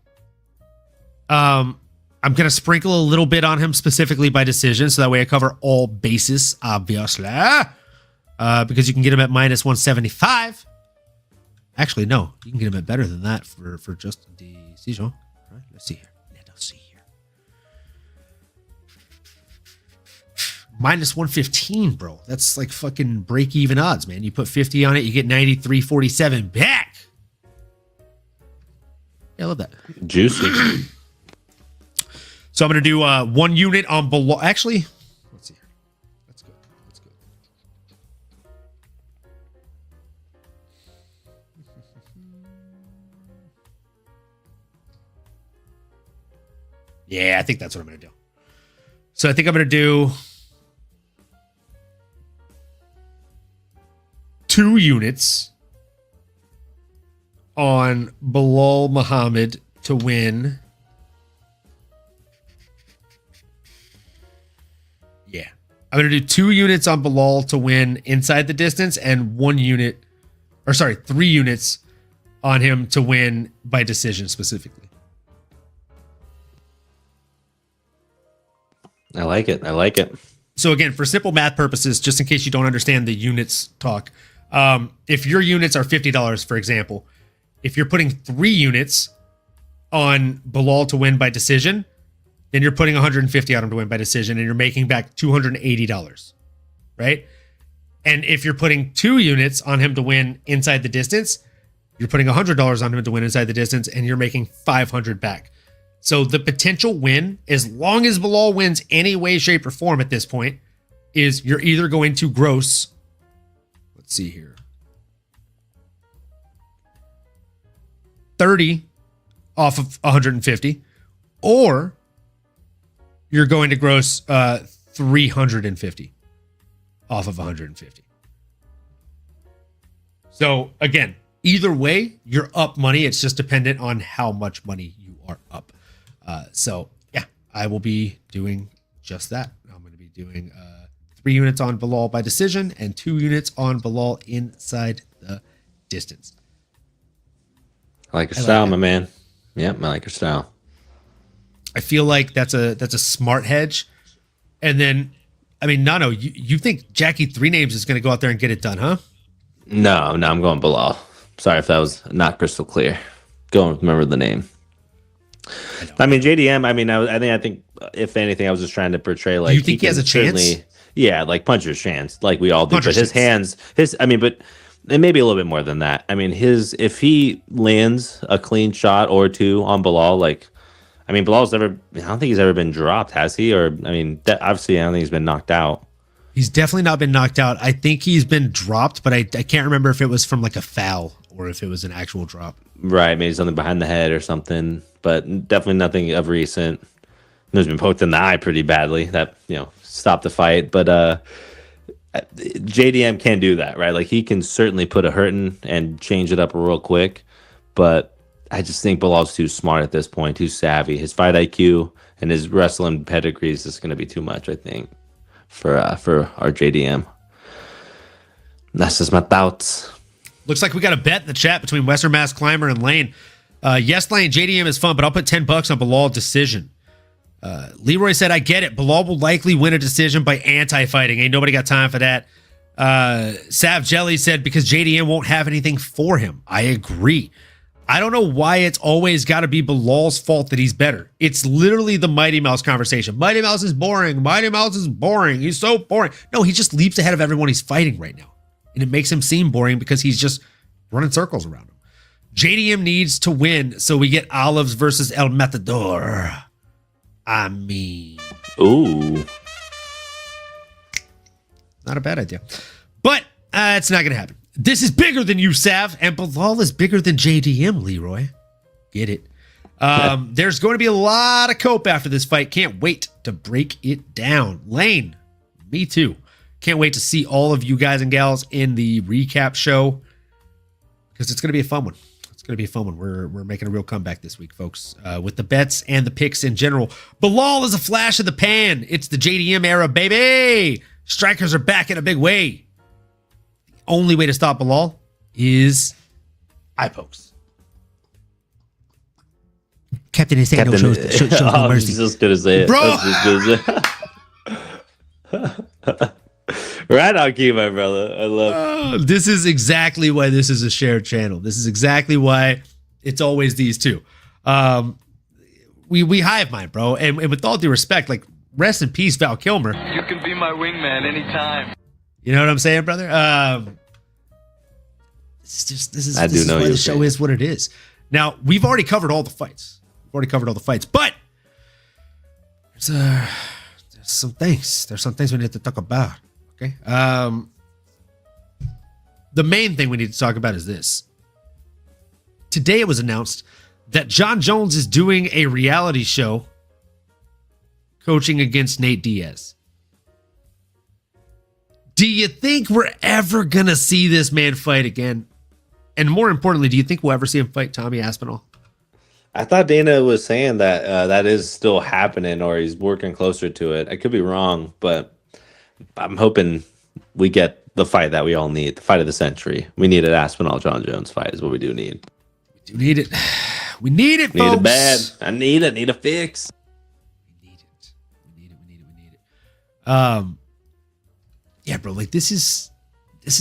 I'm going to sprinkle a little bit on him specifically by decision, so that way I cover all bases, obviously. Because you can get him at minus 175. Actually, no. You can get him at better than that for just the decision. All right, let's see here. Minus 115, bro. That's like fucking break-even odds, man. You put 50 on it, you get 93.47 back. Yeah, I love that. Juicy. So I'm going to do 1 unit on Bilal. Actually, let's see here. That's good. Yeah, I think that's what I'm going to do. So I think I'm going to do 2 units on Bilal Muhammad to win. Yeah. I'm going to do 2 units on Bilal to win inside the distance and 3 units on him to win by decision specifically. I like it. So again, for simple math purposes, just in case you don't understand the units talk, if your units are $50, for example, if you're putting 3 units on Bilal to win by decision, then you're putting 150 on him to win by decision, and you're making back $280, right? And if you're putting 2 units on him to win inside the distance, you're putting $100 on him to win inside the distance, and you're making $500 back. So the potential win, as long as Bilal wins any way, shape, or form at this point, is you're either going to gross, let's see here, 30 off of 150, or you're going to gross 350 off of 150. So again, either way, you're up money. It's just dependent on how much money you are up. So yeah, I will be doing just that. I'm going to be doing 3 units on Bilal by decision and 2 units on Bilal inside the distance. I like your style, my man. Yep, I like your style. I feel like that's a smart hedge. And then, I mean, Nano, you think Jackie 3 Names is going to go out there and get it done, huh? No, I'm going Bilal. Sorry if that was not crystal clear. Go remember the name. I mean, JDM. I mean, I think if anything, I was just trying to portray like. Do you think he has a chance? Yeah, like puncher's chance, like we all do. Puncher's but his hands, but it may be a little bit more than that. I mean, if he lands a clean shot or 2 on Bilal, like, I mean, Bilal's never. I don't think he's ever been dropped, has he? Or I mean, obviously, I don't think he's been knocked out. He's definitely not been knocked out. I think he's been dropped, but I can't remember if it was from like a foul or if it was an actual drop. Right, maybe something behind the head or something, but definitely nothing of recent. He's been poked in the eye pretty badly. That stopped the fight, but JDM can't do that, right? Like he can certainly put a hurting and change it up real quick, but I just think Bilal's too smart at this point, too savvy. His fight IQ and his wrestling pedigree is just going to be too much, I think, for our JDM. That's just my thoughts. Looks like we got a bet in the chat between Western Mass Climber and Lane. Yes, Lane, JDM is fun, but I'll put $10 on Bilal decision. Leroy said, I get it. Bilal will likely win a decision by anti-fighting. Ain't nobody got time for that. Sav Jelly said, because JDM won't have anything for him. I agree. I don't know why it's always got to be Bilal's fault that he's better. It's literally the Mighty Mouse conversation. Mighty Mouse is boring. Mighty Mouse is boring. He's so boring. No, he just leaps ahead of everyone he's fighting right now. And it makes him seem boring because he's just running circles around him. JDM needs to win, so we get Olives versus El Matador. I mean, ooh, not a bad idea, but it's not going to happen. This is bigger than you, Sav, and Bilal is bigger than JDM, Leroy. Get it? There's going to be a lot of cope after this fight. Can't wait to break it down. Lane, me too. Can't wait to see all of you guys and gals in the recap show because it's going to be a fun one. It's going to be a fun one. We're making a real comeback this week, folks, with the bets and the picks in general. Bilal is a flash in the pan. It's the JDM era, baby. Strikers are back in a big way. The only way to stop Bilal is eye pokes. Captain Insano shows no mercy. I was just going to say it. Bro! Right on key, my brother. I love this is exactly why this is a shared channel. This is exactly why it's always these two. We hive mind, bro. And with all due respect, like, rest in peace, Val Kilmer. You can be my wingman anytime. You know what I'm saying, brother? This is why the show is what it is. Now, we've already covered all the fights. But there's some things. There's some things we need to talk about. Okay. The main thing we need to talk about is this. Today it was announced that John Jones is doing a reality show coaching against Nate Diaz. Do you think we're ever going to see this man fight again? And more importantly, do you think we'll ever see him fight Tommy Aspinall? I thought Dana was saying that that is still happening, or he's working closer to it. I could be wrong, but I'm hoping we get the fight that we all need, the fight of the century. We need an Aspinall-John Jones fight is what we do need. We do need it. We need it, folks. Need it bad. I need it. Need a fix. We need it. Yeah, bro, like this is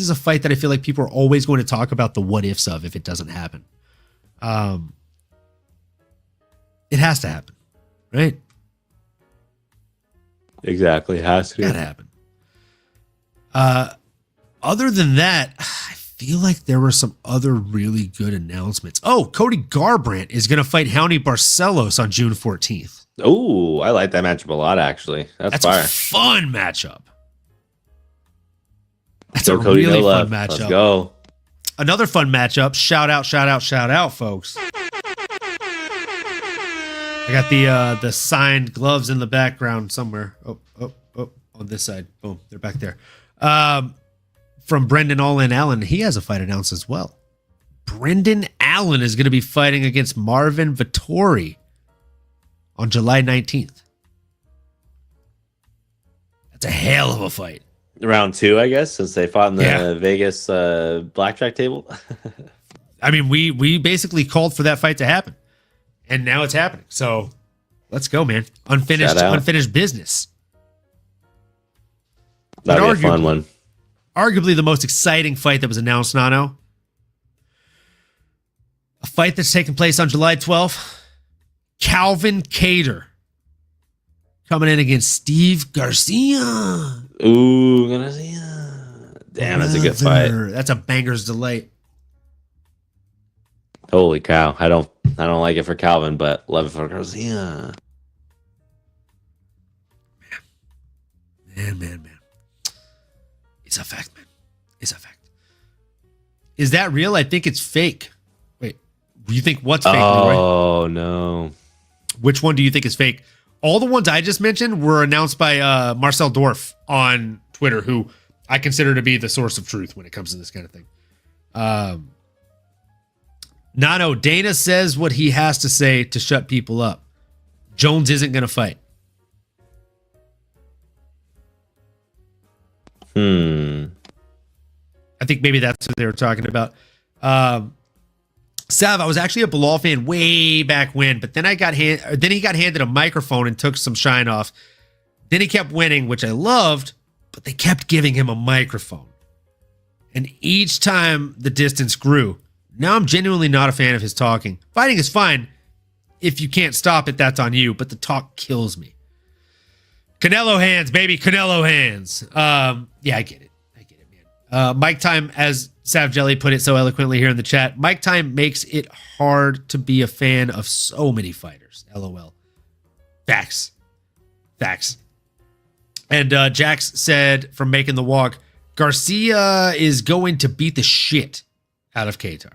a fight that I feel like people are always going to talk about the what ifs of if it doesn't happen. It has to happen, right? Exactly, it has to. Gotta happen. Other than that, I feel like there were some other really good announcements. Oh, Cody Garbrandt is going to fight Johnny Barcelos on June 14th. Oh, I like that matchup a lot, actually. That's fire. A fun matchup. That's go a Cody, really no fun love. matchup. Let's go. Another fun matchup. Shout out, folks. I got the signed gloves in the background somewhere. Oh, on this side. Boom, they're back there. From Brendan All-In Allen, he has a fight announced as well. Brendan Allen is going to be fighting against Marvin Vettori on July 19th. That's a hell of a fight. Round 2, I guess, since they fought in the Vegas blackjack table. I mean, we basically called for that fight to happen, and now it's happening. So let's go, man. Unfinished business. That'll be a fun one. Arguably the most exciting fight that was announced, Nano. A fight that's taking place on July 12th. Calvin Kattar coming in against Steve Garcia. Ooh, Garcia. Damn, that's a good fight. That's a banger's delight. Holy cow. I don't like it for Calvin, but love it for Garcia. Man. It's a fact, man. It's a fact. Is that real? I think it's fake. Wait, you think what's fake, Leroy? Oh, no. Which one do you think is fake? All the ones I just mentioned were announced by Marcel Dorff on Twitter, who I consider to be the source of truth when it comes to this kind of thing. Nano, Dana says what he has to say to shut people up. Jones isn't going to fight. I think maybe that's what they were talking about. Sav, I was actually a Bilal fan way back when, but then he got handed a microphone and took some shine off. Then he kept winning, which I loved, but they kept giving him a microphone. And each time the distance grew. Now I'm genuinely not a fan of his talking. Fighting is fine. If you can't stop it, that's on you, but the talk kills me. Canelo hands, baby, Canelo hands. Yeah, I get it, man. Mike Time, as Sav Jelly put it so eloquently here in the chat, Mike Time makes it hard to be a fan of so many fighters. LOL. Facts. And Jax said from Making the Walk, Garcia is going to beat the shit out of Kattar.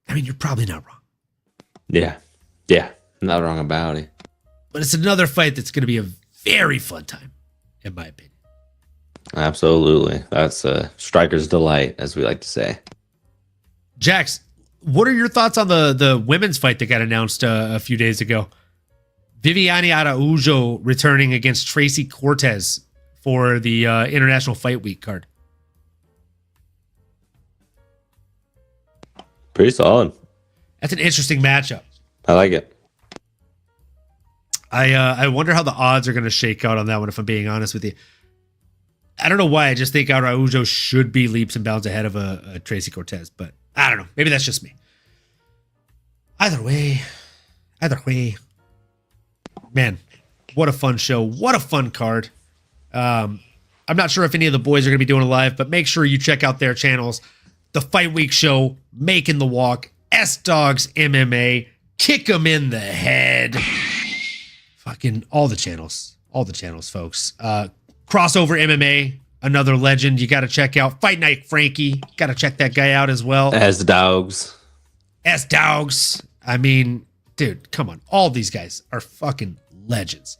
I mean, you're probably not wrong. Yeah, not wrong about it. But it's another fight that's going to be a very fun time, in my opinion. Absolutely. That's a striker's delight, as we like to say. Jax, what are your thoughts on the women's fight that got announced a few days ago? Viviane Araujo returning against Tracy Cortez for the International Fight Week card. Pretty solid. That's an interesting matchup. I like it. I wonder how the odds are going to shake out on that one, if I'm being honest with you. I don't know why. I just think Araujo should be leaps and bounds ahead of a Tracy Cortez, but I don't know. Maybe that's just me. Either way. Man, what a fun show. What a fun card. I'm not sure if any of the boys are going to be doing it live, but make sure you check out their channels. The Fight Week Show, Making the Walk, S-Dogs MMA, Kick 'em in the Head. Fucking all the channels, folks. Crossover MMA, another legend. You got to check out Fight Night Frankie. Got to check that guy out as well. S-Dogs. I mean, dude, come on. All these guys are fucking legends.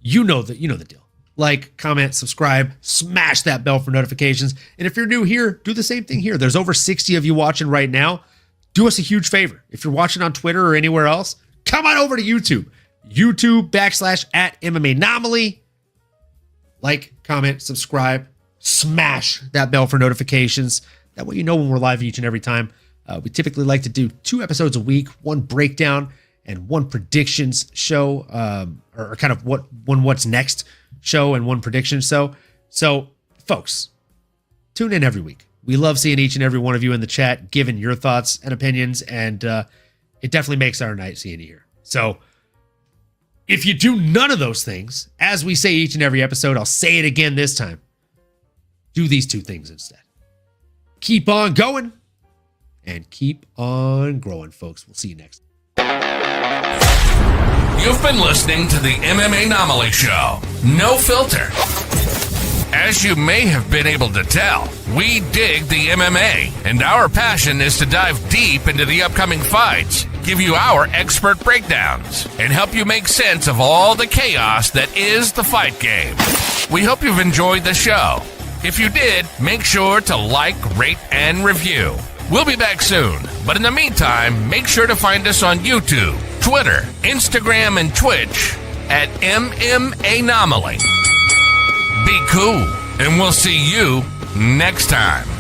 You know the deal. Like, comment, subscribe, smash that bell for notifications. And if you're new here, do the same thing here. There's over 60 of you watching right now. Do us a huge favor. If you're watching on Twitter or anywhere else, come on over to YouTube. YouTube.com/@MMAnomaly. Like, comment, subscribe, smash that bell for notifications. That way you know when we're live each and every time. We typically like to do 2 episodes a week, 1 breakdown and 1 predictions show, or kind of what's next show and 1 prediction show. So, folks, tune in every week. We love seeing each and every one of you in the chat, giving your thoughts and opinions, and it definitely makes our night seeing you here. So, if you do none of those things, as we say each and every episode, I'll say it again this time. Do these 2 things instead. Keep on going and keep on growing, folks. We'll see you next. You've been listening to the MMAnomaly Show. No filter. As you may have been able to tell, we dig the MMA, and our passion is to dive deep into the upcoming fights, give you our expert breakdowns, and help you make sense of all the chaos that is the fight game. We hope you've enjoyed the show. If you did, make sure to like, rate, and review. We'll be back soon, but in the meantime, make sure to find us on YouTube, Twitter, Instagram, and Twitch. at MMAnomaly. Be cool, and we'll see you next time.